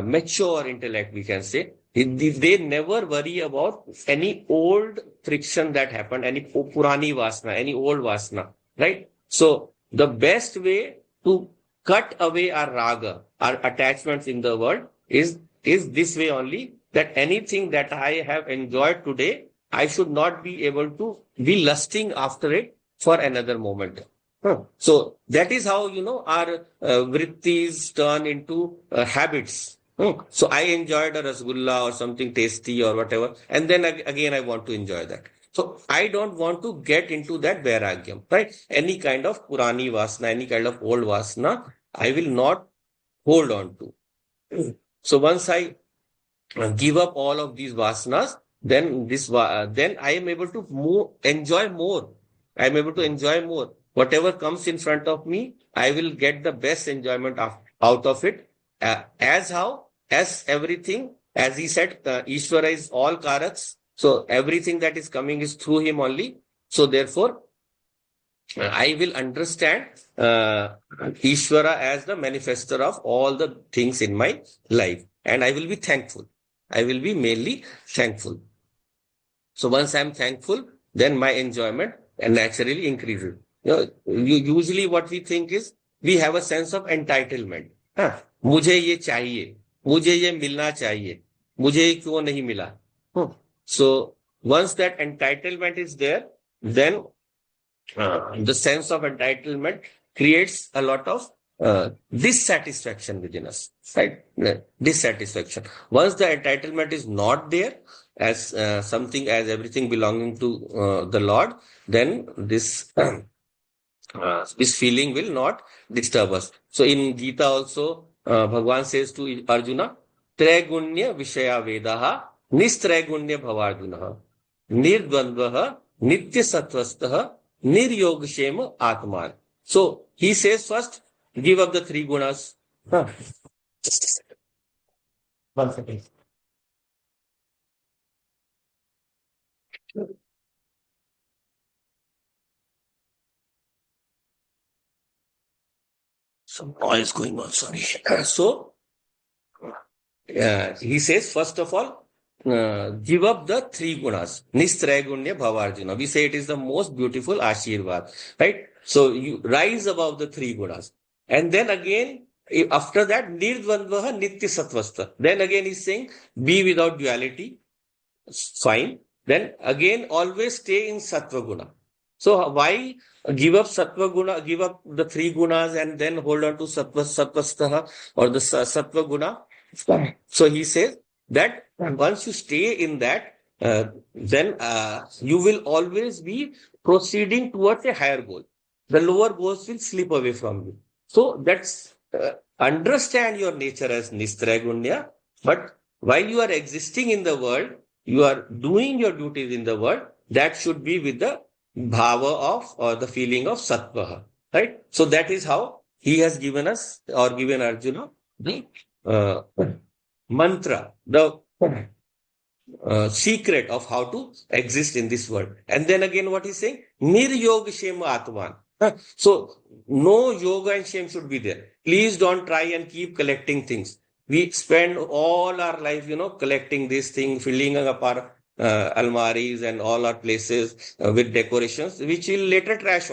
mature intellect, we can say, they never worry about any old friction that happened, any purani vasana, any old vasana, right? So the best way to cut away our raga, our attachments in the world is this way only, that anything that I have enjoyed today, I should not be able to be lusting after it for another moment. So that is how, our vrittis turn into habits. So I enjoyed a rasgulla or something tasty or whatever, and then again I want to enjoy that. So I don't want to get into that vairagyam, right? Any kind of purani vasana, any kind of old vasana, I will not hold on to. So once I give up all of these vasanas, then I am able to enjoy more. I am able to enjoy more. Whatever comes in front of me, I will get the best enjoyment out of it. As everything, as he said, Ishvara is all karaks. So everything that is coming is through him only. So therefore, I will understand Ishvara as the manifester of all the things in my life. And I will be thankful. I will be mainly thankful. So once I'm thankful, then my enjoyment naturally increases. Usually what we think is we have a sense of entitlement. हाँ, मुझे ये चाहिए, मुझे ये मिलना चाहिए, मुझे ये क्यों नहीं मिला? So once that entitlement is there, then the sense of entitlement creates a lot of dissatisfaction within us, right? Dissatisfaction. Once the entitlement is not there, as something, as everything belonging to the Lord, then this feeling will not disturb us. So in Gita also, Bhagavan says to Arjuna, Traigunya Vishaya Vedaha Nistraigunya Bhavarjunaha Nirdvandvaha Nitya Sattvastaha Niryogshema Atman. So he says first, give up the three gunas. Just a second. 1 second. Some noise going on, sorry. So he says, first of all, give up the three gunas. Nistraigunya Bhavarjuna. We say it is the most beautiful Ashirvad, right? So you rise above the three gunas. And then again, After that, nirdvandvaha nitya satvastha. Then again he's saying, be without duality. Fine. Then again, always stay in sattva guna. So why give up sattva guna, give up the three gunas and then hold on to sattvastaha or the sattva guna? So he says that once you stay in that, then you will always be proceeding towards a higher goal. The lower goals will slip away from you. So that's understand your nature as nistragunya, but while you are existing in the world, you are doing your duties in the world, that should be with the bhava of or the feeling of sattva, right? So that is how he has given us or given Arjuna the uh, mantra, the secret of how to exist in this world. And then again, what he's saying, niryoga shema atman. So no yoga and shame should be there. Please don't try and keep collecting things. We spend all our life, collecting this thing, filling up our almaris and all our places with decorations, which will later trash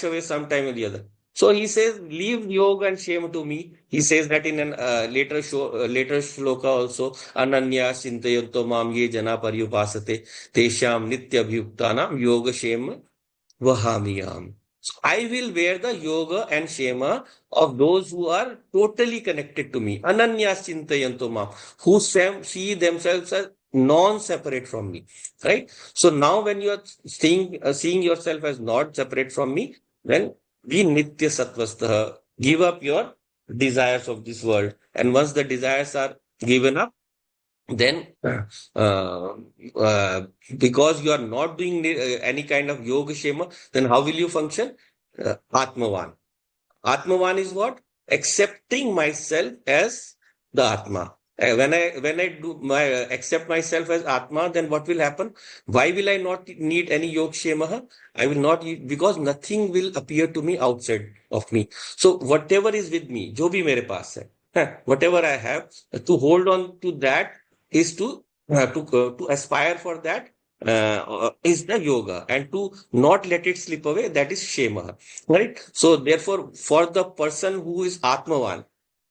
away sometime or the other. So he says, leave yoga and shame to me. He says that in an later shloka also, Ananya Sintayanto Mam Ye Jana Paryupasate Tesham Nitya Bhyuktanam Yoga Shema Vahamiyam. So I will wear the yoga and shema of those who are totally connected to me. Ananya Sintayanto Mam, who see themselves as non-separate from me. Right? So now when you are seeing yourself as not separate from me, then be nitya satvastha. Give up your desires of this world. And once the desires are given up, then uh, uh, because you are not doing any kind of yoga shema, then how will you function? Atmavan. Atmavan is what? Accepting myself as the Atma. When I do my accept myself as Atma, then what will happen? Why will I not need any Yog Shemaha? I will not because nothing will appear to me outside of me. So whatever is with me, jo bhi mere paas hai, whatever I have, to hold on to that is to aspire for that is the yoga, and to not let it slip away, that is shema, right? So therefore, for the person who is atmavan,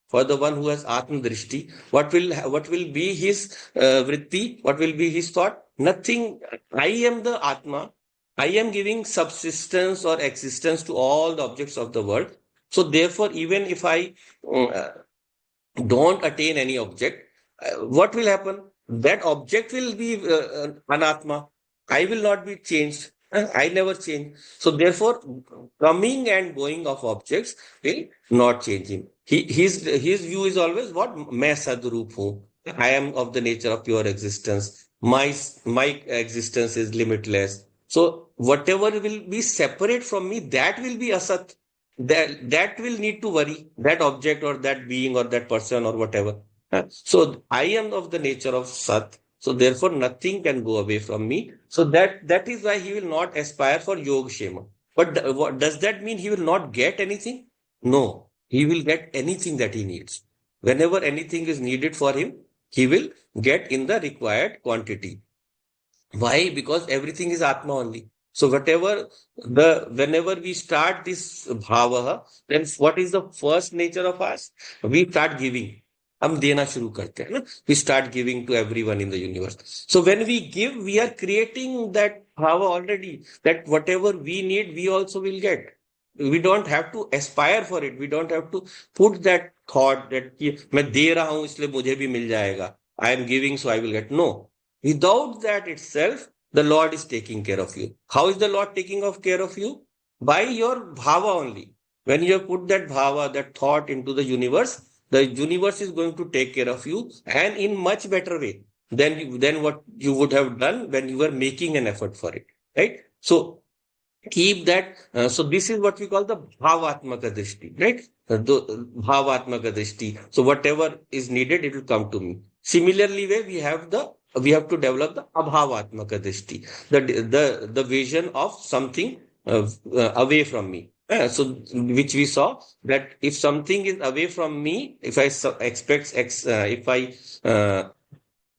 for the one who has atma drishti, what will be his vritti, what will be his thought? Nothing. I am the atma. I am giving subsistence or existence to all the objects of the world. So therefore, even if I uh, don't attain any object, what will happen? That object will be anatma. I will not be changed. I never change. So therefore, coming and going of objects will not change him. His view is always what? मैं सद्रूप हूँ. I am of the nature of pure existence. My existence is limitless. So whatever will be separate from me, that will be asat. That will need to worry, that object or that being or that person or whatever. So I am of the nature of Sat. So therefore nothing can go away from me. So that is why he will not aspire for Yog Shema. But what does that mean? He will not get anything? No, he will get anything that he needs. Whenever anything is needed for him, he will get in the required quantity. Why? Because everything is Atma only. So whenever we start this bhava, then what is the first nature of us? We start giving. हम देना शुरू करते हैं ना. We start giving to everyone in the universe. So when we give, we are creating that bhava already. That whatever we need, we also will get. We don't have to aspire for it. We don't have to put that thought that कि मैं दे रहा हूं इसलिए मुझे भी मिल जाएगा. I am giving, so I will get. No. Without that itself, the Lord is taking care of you. How is the Lord taking care of you? By your bhava only. When you have put that bhava, that thought into the universe is going to take care of you, and in much better way than what you would have done when you were making an effort for it. Right? So keep that. So this is what we call the bhavatmaka drishti, right? The bhavatmaka drishti. So whatever is needed, it will come to me. Similarly, we have to develop the abhavatmaka drishti, the vision of something away from me. So which we saw that if something is away from me, if I if I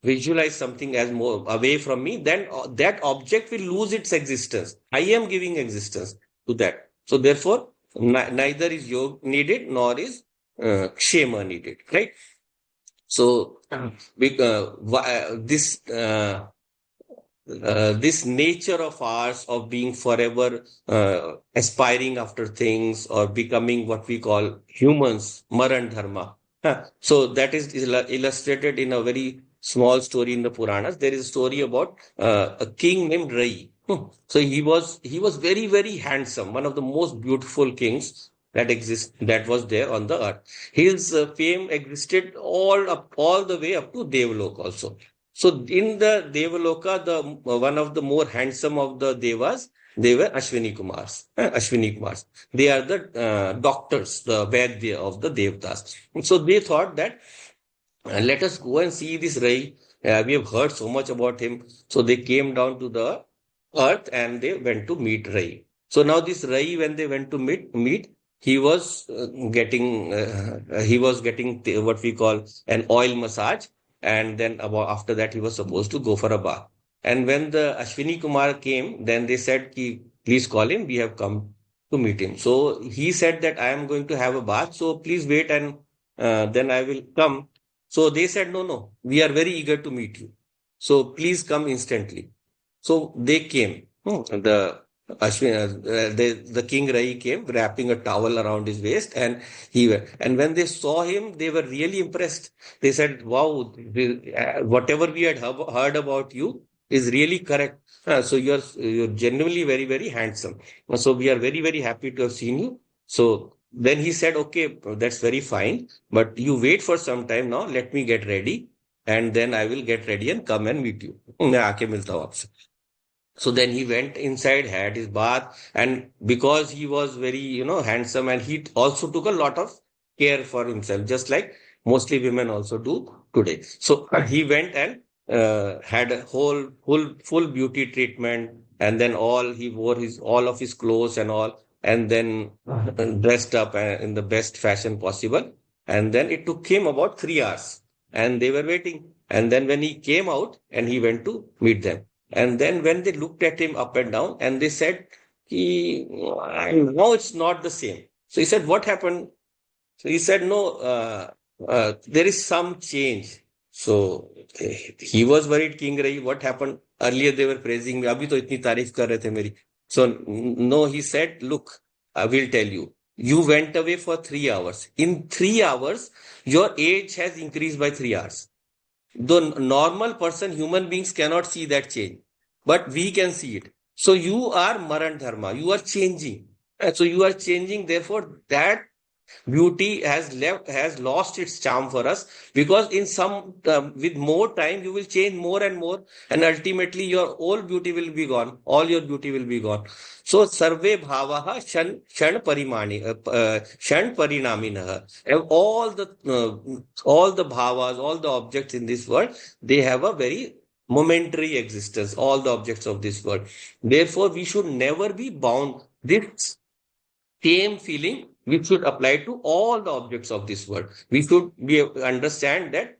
visualize something as more away from me, then that object will lose its existence. I am giving existence to that. So therefore, neither is yoga needed nor is Kshema needed, right? So, this this nature of ours of being forever aspiring after things or becoming what we call humans, Maran Dharma. So that is illustrated in a very small story in the Puranas. There is a story about a king named Rai. So he was very, very handsome, one of the most beautiful kings that was there on the earth. His fame existed all the way up to Devlok also. So in the Devaloka, the one of the more handsome of the devas, they were Ashwini Kumars. Ashwini Kumars. They are the doctors, the Vaidya of the Devtas. So they thought that let us go and see this Rai. We have heard so much about him. So they came down to the earth and they went to meet Rai. So now this Rai, when they went to meet, he was getting what we call an oil massage, and then about after that he was supposed to go for a bath. And when the Ashwini Kumar came, then they said, "Ki, please call him. We have come to meet him." So he said that I am going to have a bath. So please wait and then I will come. So they said, no, no, we are very eager to meet you. So please come instantly. So they came. The king Rai came wrapping a towel around his waist, and and when they saw him, they were really impressed. They said, "Wow, whatever we had heard about you is really correct. So you're genuinely very, very handsome. So we are very, very happy to have seen you." So then he said, "Okay, that's very fine, but you wait for some time now. Let me get ready, and then I will get ready and come and meet you. मैं आके मिलता हूँ आपसे." So then he went inside, had his bath, and because he was very, handsome, and he also took a lot of care for himself, just like mostly women also do today. So he went and had a full beauty treatment, and then he wore his all of his clothes and all, and then dressed up in the best fashion possible. And then it took him about 3 hours, and they were waiting. And then when he came out, and he went to meet them. And then when they looked at him up and down, and they said, no, it's not the same. So he said, what happened? So he said, no, there is some change. So he was worried, King Rai, what happened? Earlier they were praising me. Abhi to itni तारीफ कर रहे थे मेरी. So no, he said, look, I will tell you. You went away for 3 hours. In 3 hours, your age has increased by 3 hours. The normal person, human beings cannot see that change, but we can see it. So you are Maran Dharma, you are changing. So you are changing, therefore, that beauty has lost its charm for us, because in some with more time you will change more and more, and ultimately your whole beauty will be gone, all your beauty will be gone. So sarve bhavaha shan parinaminah. And all the bhavas, all the objects in this world, they have a very momentary existence, all the objects of this world. Therefore we should never be bound. This same feeling we should apply to all the objects of this world. We should understand that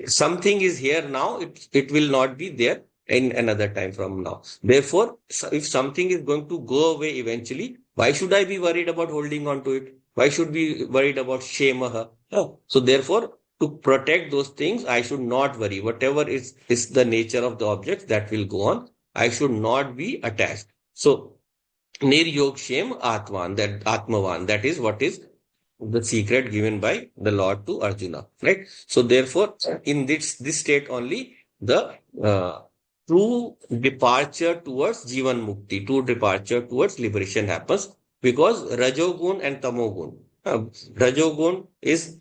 something is here now, it will not be there in another time from now. Therefore, if something is going to go away eventually, why should I be worried about holding on to it? Why should be worried about shemaha? No. So therefore, to protect those things, I should not worry. Whatever is the nature of the object that will go on, I should not be attached. So Niryog Shem Atmavan, that is what is the secret given by the Lord to Arjuna, right? So therefore, in this state only, the true departure towards Jivan Mukti, true departure towards liberation happens, because Rajogun and Tamogun. Rajogun is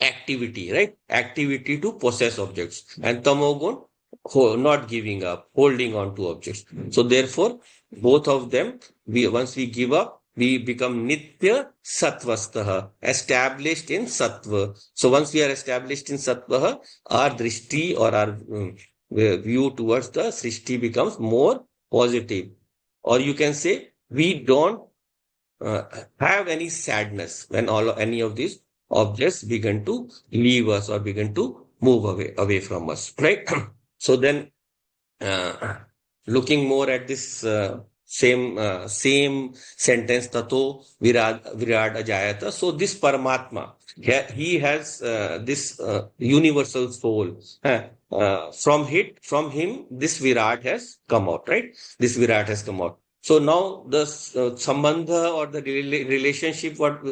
activity, right? Activity to possess objects, and Tamogun, not giving up, holding on to objects. So therefore, both of them, once we give up, we become nitya sattvastaha, established in sattva. So once we are established in sattva, our drishti, or our view towards the srishti becomes more positive. Or you can say, we don't have any sadness when any of these objects begin to leave us or begin to move away from us, right? So then, looking more at this same sentence, tato Virat Ajayata. So this Paramatma, he has this universal soul. From him, this Virat has come out, right? This Virat has come out. So now the sambandha or the relationship, what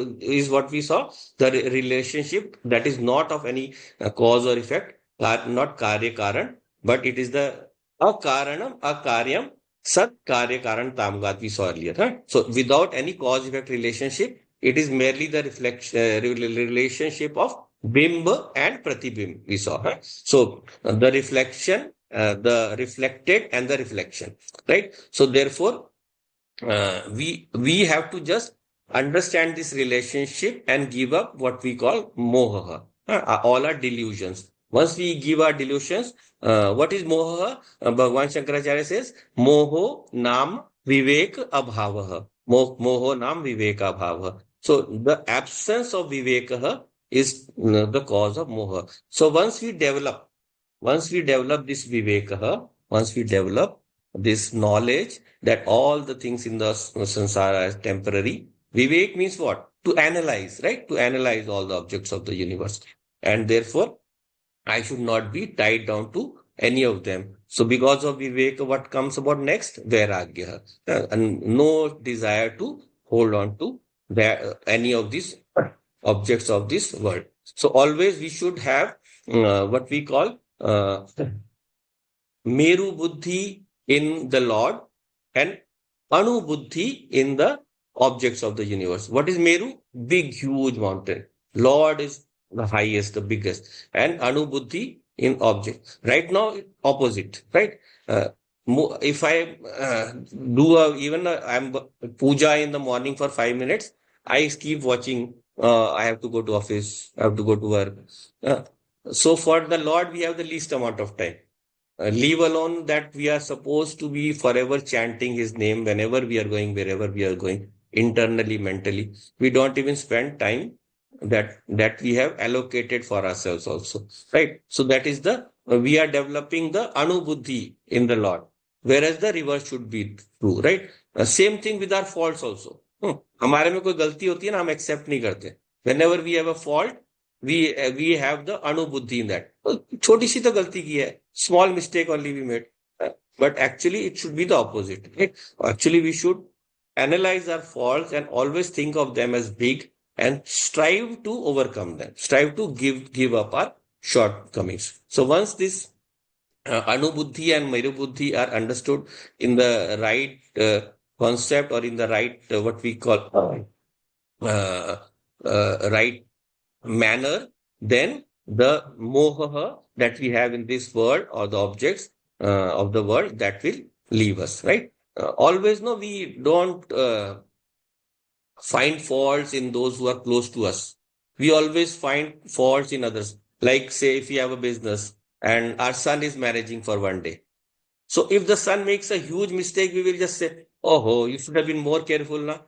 we saw, the relationship that is not of any cause or effect, not karya karan, but it is the akaranam akaryam sat karya karan tamgat we saw earlier. Huh? So without any cause effect relationship, it is merely the relationship of bimba and pratibimb we saw. Huh? So the reflection, the reflected and the reflection, right? So therefore we have to just understand this relationship and give up what we call moha. All are delusions. Once we give our delusions, what is moha? Bhagwan Shankaracharya says, moho nam vivek abhavaha. Moho nam viveka abhavaha. So the absence of viveka is the cause of moha. So once we develop this viveka, once we develop this knowledge that all the things in the samsara is temporary. Vivek means what? To analyze, right? To analyze all the objects of the universe. And therefore, I should not be tied down to any of them. So because of Vivek, what comes about next? Vairagya. And no desire to hold on to any of these objects of this world. So always we should have what we call Meru Buddhi in the Lord and Anu Buddhi in the objects of the universe. What is Meru? Big, huge mountain. Lord is the highest, the biggest. And Anu Buddhi in object. Right now, opposite, right? If I I'm puja in the morning for 5 minutes, I keep watching. I have to go to office. I have to go to work. Uh, so for the Lord, we have the least amount of time. Leave alone that we are supposed to be forever chanting his name whenever we are going, wherever we are going, internally, mentally. We don't even spend time that we have allocated for ourselves also, right? So that is we are developing the anubuddhi in the Lord, whereas the reverse should be true, right? Same thing with our faults also. हमारे में कोई गलती होती है ना, हम accept नहीं करते. Whenever we have a fault, we have the anubuddhi in that. छोटी सी तो गलती की है, small mistake only we made. But actually, it should be the opposite. Right? Actually, we should analyze our faults and always think of them as big and strive to overcome them. Strive to give up our shortcomings. So once this anubuddhi and merubuddhi are understood in the right concept or in the right what we call right manner, then the moha that we have in this world or the objects of the world that will leave us, right? Always, no, we don't find faults in those who are close to us. We always find faults in others. Like, say, if we have a business and our son is managing for one day. So if the son makes a huge mistake, we will just say, oh, you should have been more careful now.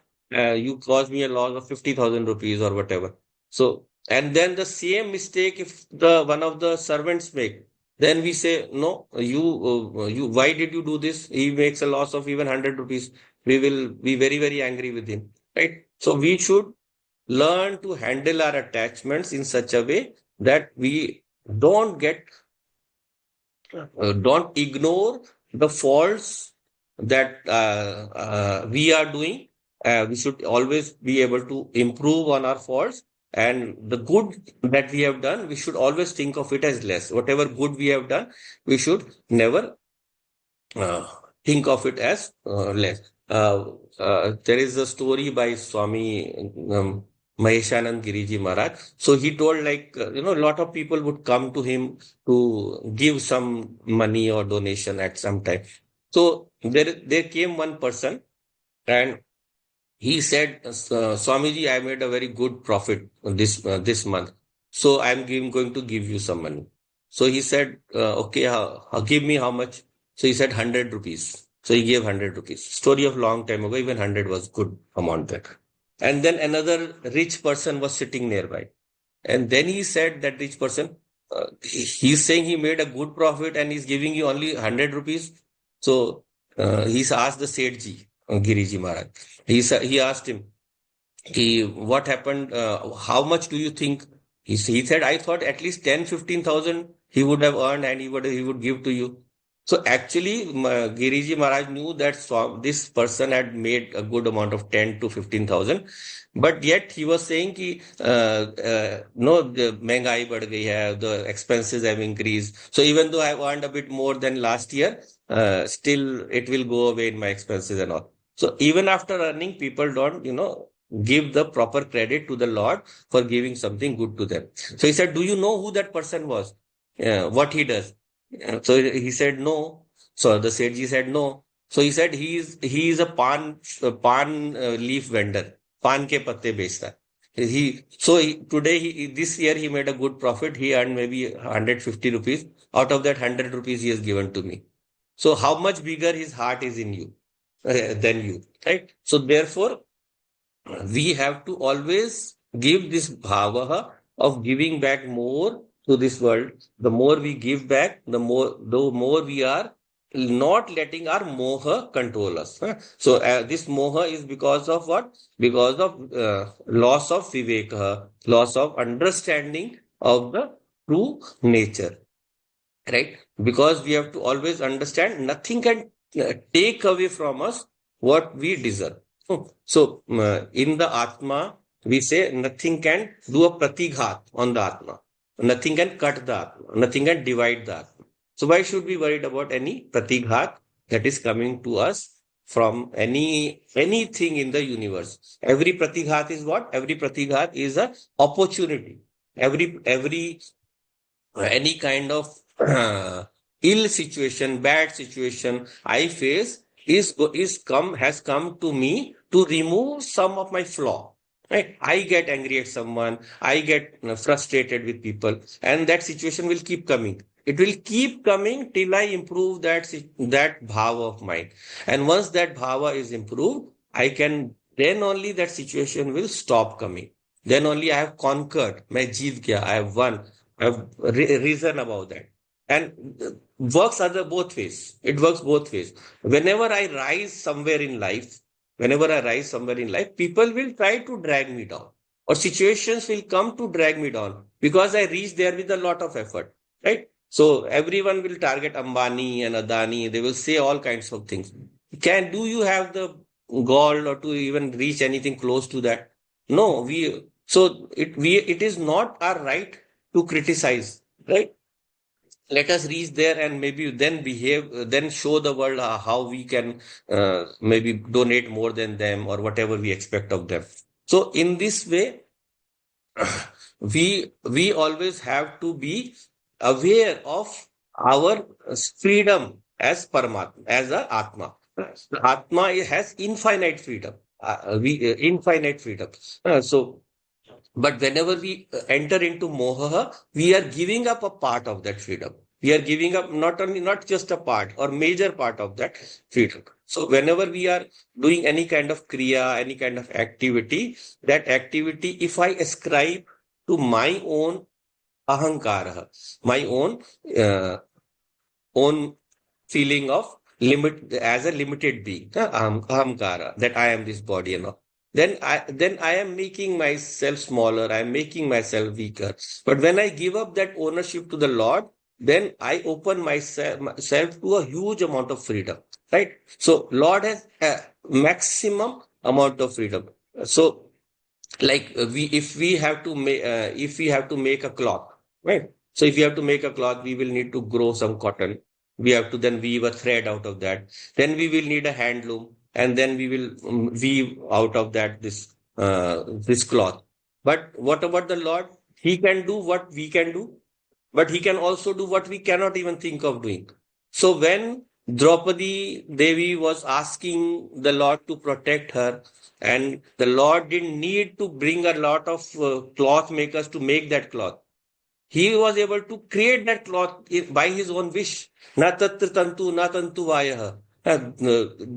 You caused me a loss of 50,000 rupees or whatever. So, and then the same mistake, if the one of the servants make, then we say, no, why did you do this? He makes a loss of even 100 rupees. We will be very, very angry with him, right? So we should learn to handle our attachments in such a way that we don't don't ignore the faults that we are doing. We should always be able to improve on our faults. And the good that we have done, we should always think of it as less. Whatever good we have done, we should never uh, think of it as less. There is a story by Swami Maheshanand Giriji Maharaj. So he told, like, a lot of people would come to him to give some money or donation at some time. So there came one person and he said, Swamiji, I made a very good profit this month. So going to give you some money. So he said, okay, give me how much? So he said 100 rupees. So he gave 100 rupees. Story of long time ago, even 100 was good amount there. And then another rich person was sitting nearby. And then he said that rich person, he's saying he made a good profit and he's giving you only 100 rupees. So he's asked the Sethji, Giriji Maharaj. He asked him, what happened? How much do you think? He said, I thought at least 10, 15,000 he would have earned and he would give to you. So actually, Giriji Maharaj knew that this person had made a good amount of 10 to 15,000, but yet he was saying कि no, the महंगाई बढ़ गई है, the expenses have increased. So even though I have earned a bit more than last year, still it will go away in my expenses and all. So even after earning, people don't, give the proper credit to the Lord for giving something good to them. So he said, do you know who that person was? What he does? So he said, no. So the Sethji said, no. So he said, he is a pan leaf vendor. Pan ke patte bechta. This year he made a good profit. He earned maybe 150 rupees. Out of that 100 rupees he has given to me. So how much bigger his heart is in you than you, right? So therefore, we have to always give this bhava of giving back more to this world. The more we give back, the more we are not letting our moha control us. Huh? So this moha is because of what? Because of loss of viveka, loss of understanding of the true nature, right? Because we have to always understand nothing can take away from us what we deserve. So, in the Atma, we say nothing can do a pratighat on the Atma. Nothing can cut the Atma. Nothing can divide the Atma. So, why should we worried about any pratighat that is coming to us from anything in the universe? Every pratighat is what? Every pratighat is a opportunity. Every any kind of ill situation, bad situation I face has come to me to remove some of my flaw. Right? I get angry at someone, I get frustrated with people, and that situation will keep coming. It will keep coming till I improve that bhava of mine. And once that bhava is improved, then only that situation will stop coming. Then only I have conquered. मैं जीत गया. I have won. I've reason about that. And works other both ways. It works both ways. Whenever I rise somewhere in life, Whenever I rise somewhere in life, people will try to drag me down, or situations will come to drag me down because I reach there with a lot of effort, right? So everyone will target Ambani and Adani. They will say all kinds of things. Do you have the gall or to even reach anything close to that? No, it is not our right to criticize, right? Let us reach there and maybe then show the world how we can maybe donate more than them or whatever we expect of them. So in this way, we always have to be aware of our freedom as Paramatma, as a Atma. The Atma has infinite freedom. Infinite freedom. But whenever we enter into moha, we are giving up a part of that freedom. We are giving up not just a part or major part of that freedom. So whenever we are doing any kind of kriya, any kind of activity, that activity, if I ascribe to my own ahankara, my own feeling of limit as a limited being, ahamkara, that I am this body and all. Then I am making myself smaller, I am making myself weaker. But when I give up that ownership to the Lord, then I open myself to a huge amount of freedom. Right? So Lord has a maximum amount of freedom. So like if we have to make a cloth, right? So if we have to make a cloth, we will need to grow some cotton. We have to then weave a thread out of that. Then we will need a hand loom, and then we will weave out of that this cloth. But what about the Lord? He can do what we can do, but he can also do what we cannot even think of doing. So when Draupadi Devi was asking the Lord to protect her, and the Lord didn't need to bring a lot of cloth makers to make that cloth. He was able to create that cloth by his own wish. Na tatra tantu, na tantu vayaha.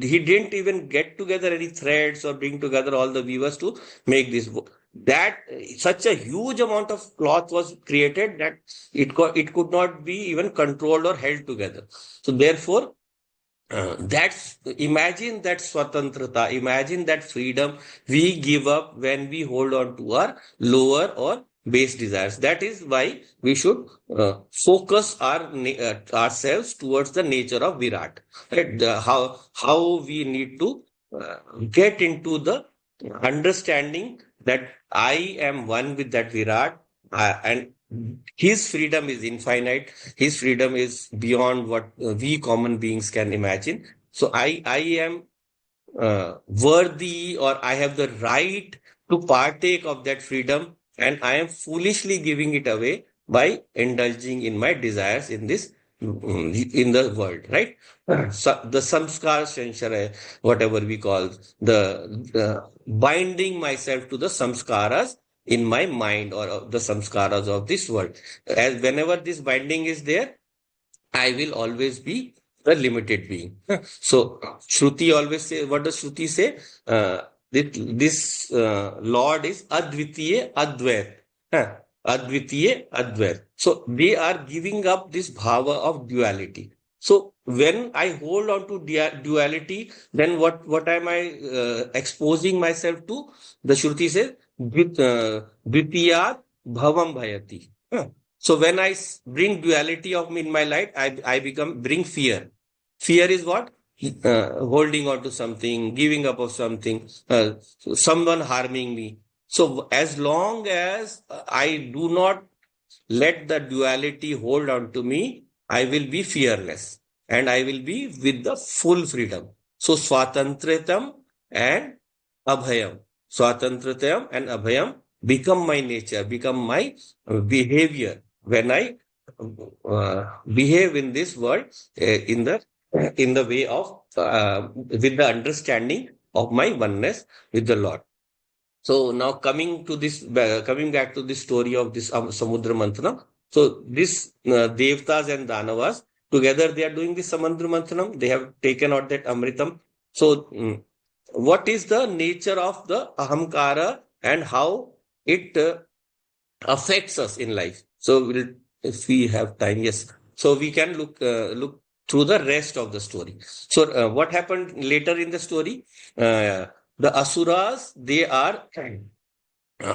He didn't even get together any threads or bring together all the weavers to make this. That such a huge amount of cloth was created that it could not be even controlled or held together. So therefore, That's imagine that swatantrata, imagine that freedom we give up when we hold on to our lower or base desires. That is why we should focus ourselves towards the nature of Virat. Right? How we need to get into the understanding that I am one with that Virat, and his freedom is infinite. His freedom is beyond what we common beings can imagine. So I am worthy, or I have the right to partake of that freedom, and I am foolishly giving it away by indulging in my desires in this in the world, right? So the samskar sanchara, whatever we call the binding myself to the samskaras in my mind, or the samskaras of this world. As whenever this binding is there, I will always be a limited being. So Shruti always say, what does Shruti say? This Lord is Advitiye Advait. Huh. Advitiye Advait. So they are giving up this bhava of duality. So when I hold on to duality, then what am I exposing myself to? The Shruti says, Dvitiyat Bhavam Bhayati. Huh. So when bring duality of me in my life, I bring fear. Fear is what? Holding on to something, giving up of something, someone harming me. So as long as I do not let the duality hold on to me, I will be fearless and I will be with the full freedom. So swatantritam and abhayam. Swatantritam and abhayam become my nature, become my behavior when I behave in this world in the way of with the understanding of my oneness with the Lord. So now coming back to this story of this Samudra Manthanam. So this Devtas and Danavas together they are doing this Samudra Manthanam. They have taken out that Amritam. So what is the nature of the Ahamkara and how it affects us in life? So if we have time, yes. So we can look through the rest of the story. So what happened later in the story? The Asuras, they are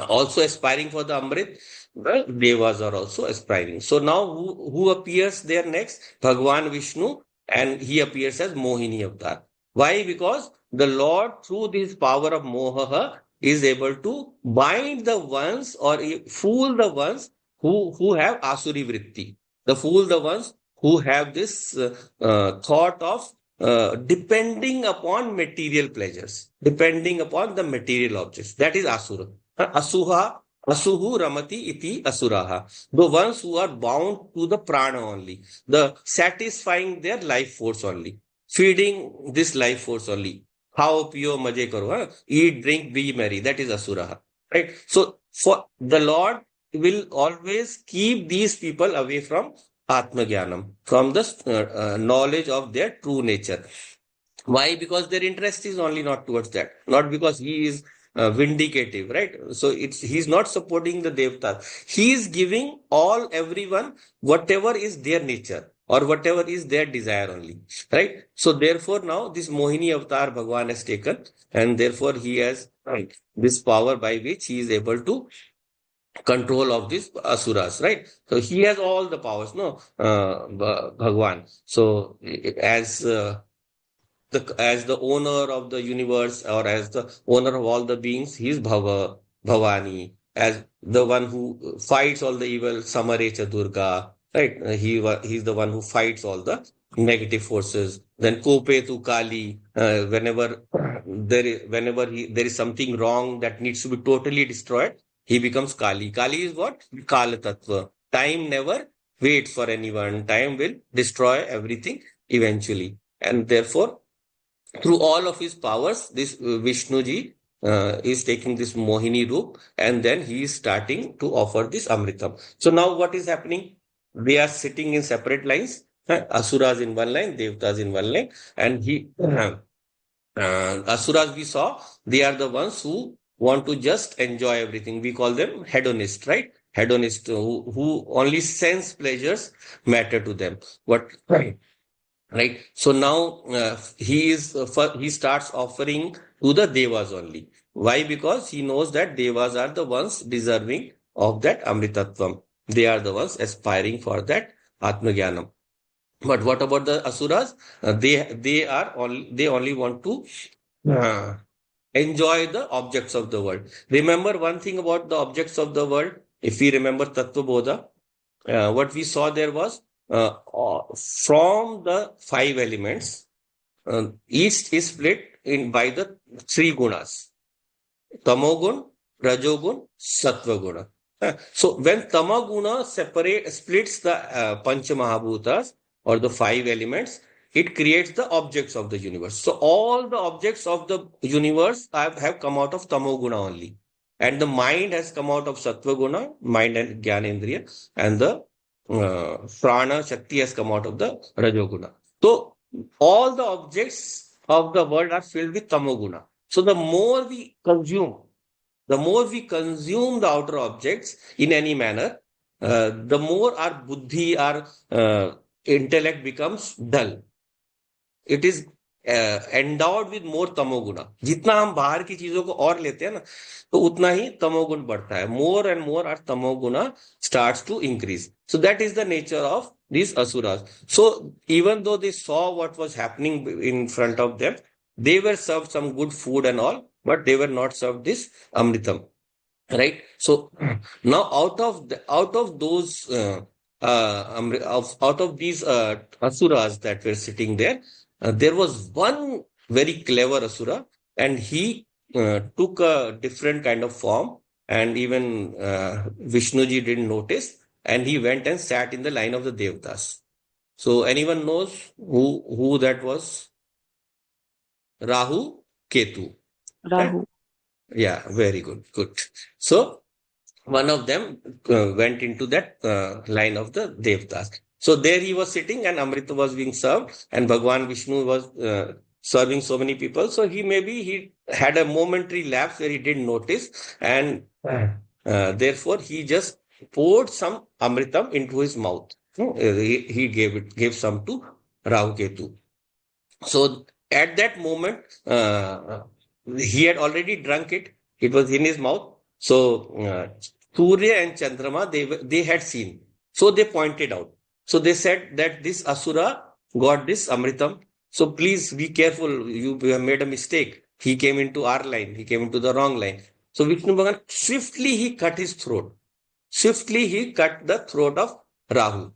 also aspiring for the Amrit. The Devas are also aspiring. So now who appears there next? Bhagwan Vishnu, and he appears as Mohini Avatar. Why? Because the Lord, through this power of Moha, is able to bind the ones or fool the ones who have Asuri Vritti. The fool the ones who have this thought of depending upon material pleasures, depending upon the material objects. That is Asura. Asuha, Asuhu Ramati iti Asuraha. The ones who are bound to the prana only, the satisfying their life force only, feeding this life force only. Khao, piyo, maje karo, huh? Eat, drink, be merry. That is Asuraha. Right? So for the Lord will always keep these people away from Atma Jnanam, from the knowledge of their true nature. Why? Because their interest is only not towards that, not because he is vindicative, right? So he's not supporting the devtas. He is giving everyone whatever is their nature or whatever is their desire only, right? So therefore now this Mohini avatar Bhagwan has taken, and therefore he has this power by which he is able to control of these asuras, right? So he has all the powers, no, Bhagwan. So as the owner of the universe, or as the owner of all the beings, he is Bhavani, as the one who fights all the evil, Samarecha Durga, right? He's the one who fights all the negative forces. Then Kopetu Kali, there is something wrong that needs to be totally destroyed, he becomes Kali. Kali is what? Kala Tattva. Time never waits for anyone. Time will destroy everything eventually. And therefore, through all of his powers, this Vishnuji is taking this Mohini roop, and then he is starting to offer this Amritam. So now what is happening? They are sitting in separate lines. Asuras in one line, Devtas in one line, and Asuras we saw, they are the ones who want to just enjoy everything. We call them hedonist, right? Hedonist who only sense pleasures matter to them. What right? So now he starts offering to the devas only. Why? Because he knows that devas are the ones deserving of that amritatvam. They are the ones aspiring for that atmagyanam. But what about the asuras? They only want to uh, enjoy the objects of the world. Remember one thing about the objects of the world. If we remember Tattva Bodha, what we saw there was from the five elements, each is split in by the three gunas: tamogun, rajogun, sattva. So when tamaguna splits the pancha mahabhutas or the five elements, it creates the objects of the universe. So all the objects of the universe have come out of tamoguna only. And the mind has come out of sattva guna, mind and jnanendriya, and the prana shakti has come out of the rajoguna. So all the objects of the world are filled with tamoguna. So the more we consume the outer objects in any manner, the more our buddhi, our intellect becomes dull. It is endowed with more तमोगुण. जितना हम बाहर की चीजों को और लेते हैं ना, तो उतना ही तमोगुण बढ़ता है. More and more our tamoguna starts to increase. So that is the nature of these asuras. So even though they saw what was happening in front of them, they were served some good food and all, but they were not served this amritam, right? So now out of those out of these asuras that were sitting there, there was one very clever asura, and he took a different kind of form, and even Vishnuji didn't notice, and he went and sat in the line of the devtas. So anyone knows who that was? Rahu Ketu, right? Rahu. Yeah, very good, good. So one of them went into that line of the devtas. So there he was sitting, and Amrita was being served, and Bhagwan Vishnu was serving so many people. So he had a momentary lapse where he didn't notice, and therefore he just poured some Amritam into his mouth. He gave some to Rahu Ketu. So at that moment, he had already drunk it. It was in his mouth. So Surya and Chandrama, they had seen. So they pointed out. So they said that this Asura got this Amritam. So please be careful. You have made a mistake. He came into our line. He came into the wrong line. So Vishnu Bhagavan, swiftly he cut his throat. Swiftly he cut the throat of Rahu,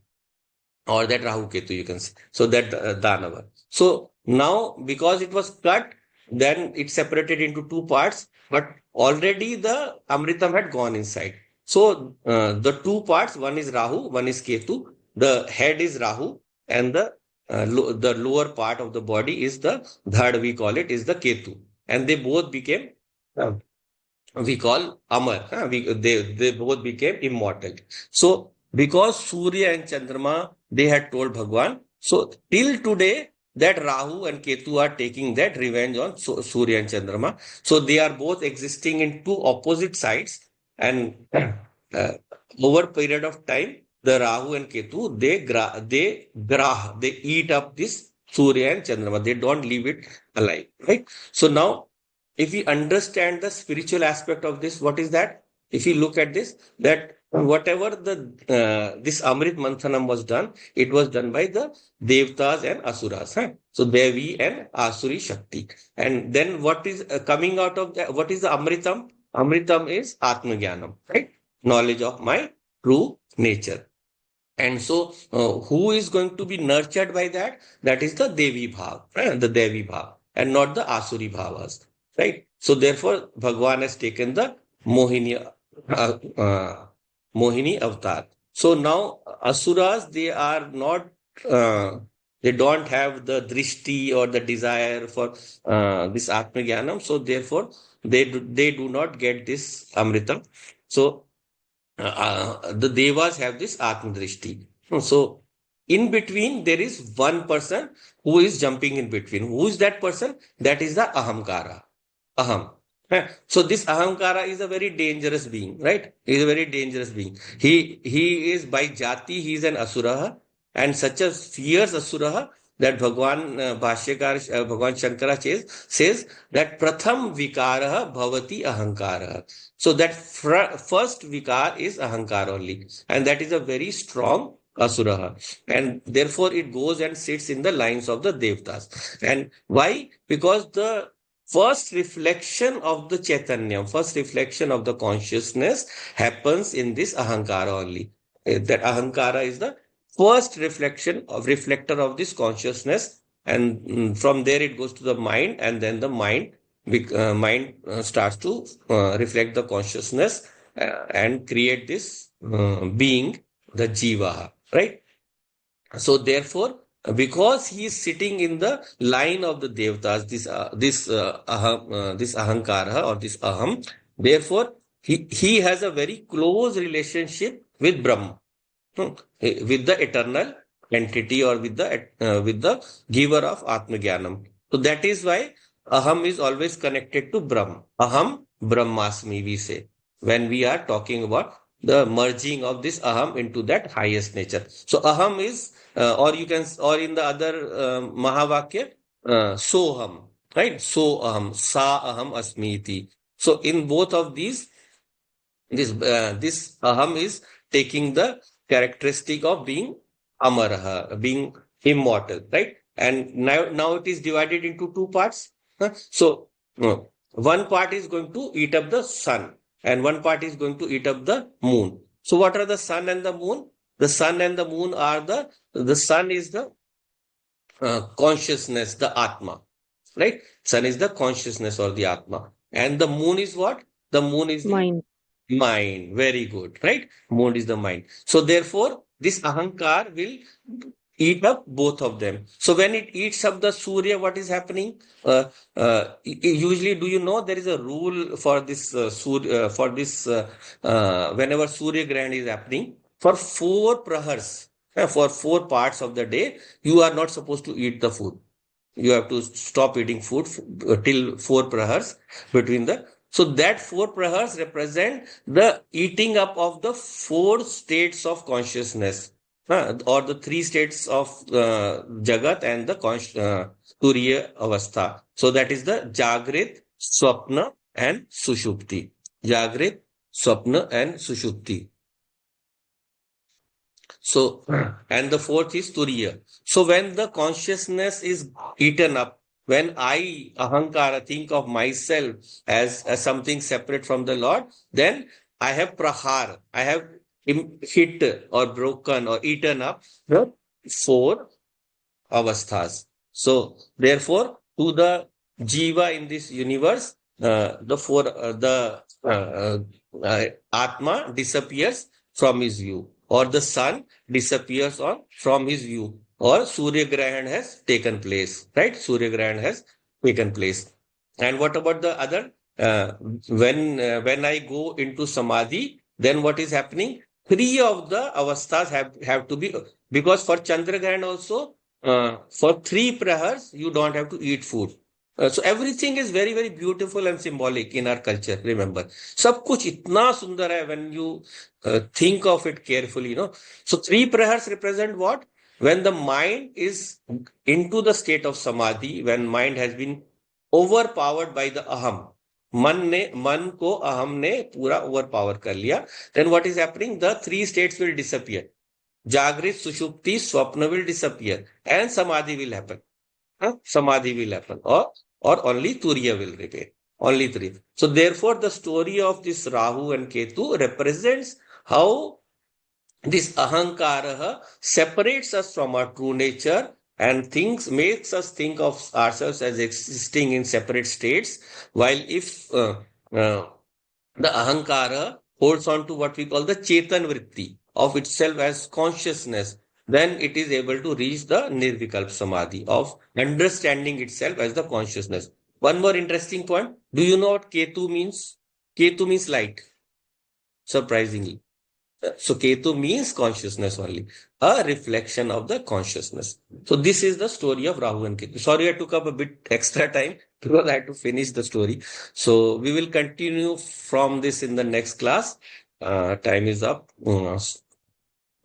or that Rahu Ketu, you can say. So that Danava. So now, because it was cut, then it separated into two parts, but already the Amritam had gone inside. So the two parts, one is Rahu, one is Ketu. The head is Rahu, and the lower part of the body is the Dhad, we call it, is the Ketu. And they both became, we call Amar. They both became immortal. So because Surya and Chandrama, they had told Bhagwan, so till today, that Rahu and Ketu are taking that revenge on Surya and Chandrama. So they are both existing in two opposite sides, and over period of time, the Rahu and Ketu, they eat up this Surya and Chandrama. They don't leave it alive, right? So now, if we understand the spiritual aspect of this, what is that? If you look at this, that whatever this Amrit Manthanam was done, it was done by the Devtas and Asuras. So Devi and Asuri Shakti. And then what is coming out of that? What is the Amritam? Amritam is Atmagyanam, right? Knowledge of my true nature. And so, who is going to be nurtured by that? That is the Devi Bhav, the Devi Bhav, and not the Asuri Bhavas, right? So, therefore, Bhagwan has taken the Mohini, Mohini avatar. So now, Asuras, they are not, they don't have the drishti or the desire for this Atmagyanam. So, therefore, they do not get this Amritam. So, the devas have this atmadrishti. So, in between, there is one person who is jumping in between. Who is that person? That is the ahamkara. Aham. So, this ahamkara is a very dangerous being, right? He is a very dangerous being. He is by jati, he is an asura, and such a fierce asura that Bhagwan Bhagwan Shankara says that Pratham Vikara Bhavati Ahankara. So that first Vikar is Ahankar only, and that is a very strong Asura, and therefore it goes and sits in the lines of the Devtas. And why? Because the first reflection of the Chaitanya, first reflection of the consciousness happens in this Ahankara only. That Ahankara is the first reflection of reflector of this consciousness, and from there it goes to the mind, and then the mind starts to reflect the consciousness and create this being, the jiva, right? So therefore, because he is sitting in the line of the devtas, this ahankara or this aham, therefore he has a very close relationship with Brahma, with the eternal entity, or with the giver of Atmagyanam. So that is why aham is always connected to Brahm. Aham Brahmasmi, we say, when we are talking about the merging of this aham into that highest nature. So aham is, or in the other Mahavakya, soham, right? So aham, sa aham asmiti. So in both of these, this aham is taking the characteristic of being amaraha, being immortal, right? And now it is divided into two parts. So one part is going to eat up the sun, and one part is going to eat up the moon. So what are the sun and the moon? The sun and the moon are the sun is the consciousness, the Atma, right? Sun is the consciousness or the Atma. And the moon is what? The moon is the Mind. mind. Very good, right? Moon is the mind. So therefore, this ahankar will eat up both of them. So when it eats up the Surya, what is happening? Usually, do you know there is a rule for this whenever Surya Grahan is happening, for 4 prahars, for 4 parts of the day, you are not supposed to eat the food. You have to stop eating food till 4 prahars between the. So that 4 prahars represent the eating up of the 4 states of consciousness, or the 3 states of Jagat and the Turiya Avastha. So that is the Jagrit, Swapna, and Sushupti. Jagrit, Swapna, and Sushupti. So, and the fourth is Turiya. So when the consciousness is eaten up, when I, Ahankara, think of myself as something separate from the Lord, then I have prahar. I have hit or broken or eaten up the 4 avasthas. So therefore, to the jiva in this universe, Atma disappears from his view, or the sun disappears from his view, or Surya Grahan has taken place, right? Surya Grahan has taken place. And what about the other? When I go into samadhi, then what is happening? 3 of the avasthas have to be, because for Chandra Grahan also, for 3 prahars, you don't have to eat food. So everything is very, very beautiful and symbolic in our culture. Remember, सब कुछ इतना सुंदर है when you think of it carefully. So 3 prahars represent what? When the mind is into the state of samadhi, when mind has been overpowered by the aham, मन को अहम ने पूरा overpower कर लिया. Then what is happening? The 3 states will disappear. Jagrit, Sushupti, Swapna will disappear, and Samadhi will happen. Samadhi will happen, or only Turiya will remain. Only 3. So therefore, the story of this Rahu and Ketu represents how this Ahankara separates us from our true nature and makes us think of ourselves as existing in separate states, while if the Ahankara holds on to what we call the Chetan Vritti of itself as consciousness, then it is able to reach the Nirvikalp Samadhi of understanding itself as the consciousness. One more interesting point. Do you know what Ketu means? Ketu means light. Surprisingly. So Ketu means consciousness only, a reflection of the consciousness. So this is the story of Rahu and Ketu. Sorry, I took up a bit extra time because I had to finish the story. So we will continue from this in the next class. Time is up.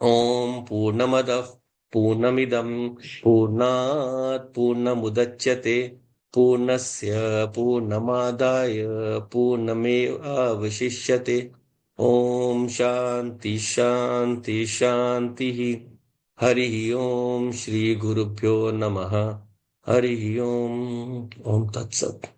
Om Purnamadav पूर्णमिदं पूर्णात् पूर्णमुदच्यते पूर्णस्य पूर्णमादाय पूर्णमेवावशिष्यते। ॐ शान्ति शान्ति शान्तिः। हरिः ॐ श्रीगुरुभ्यो नमः। हरिः ॐ। ॐ तत्सत्।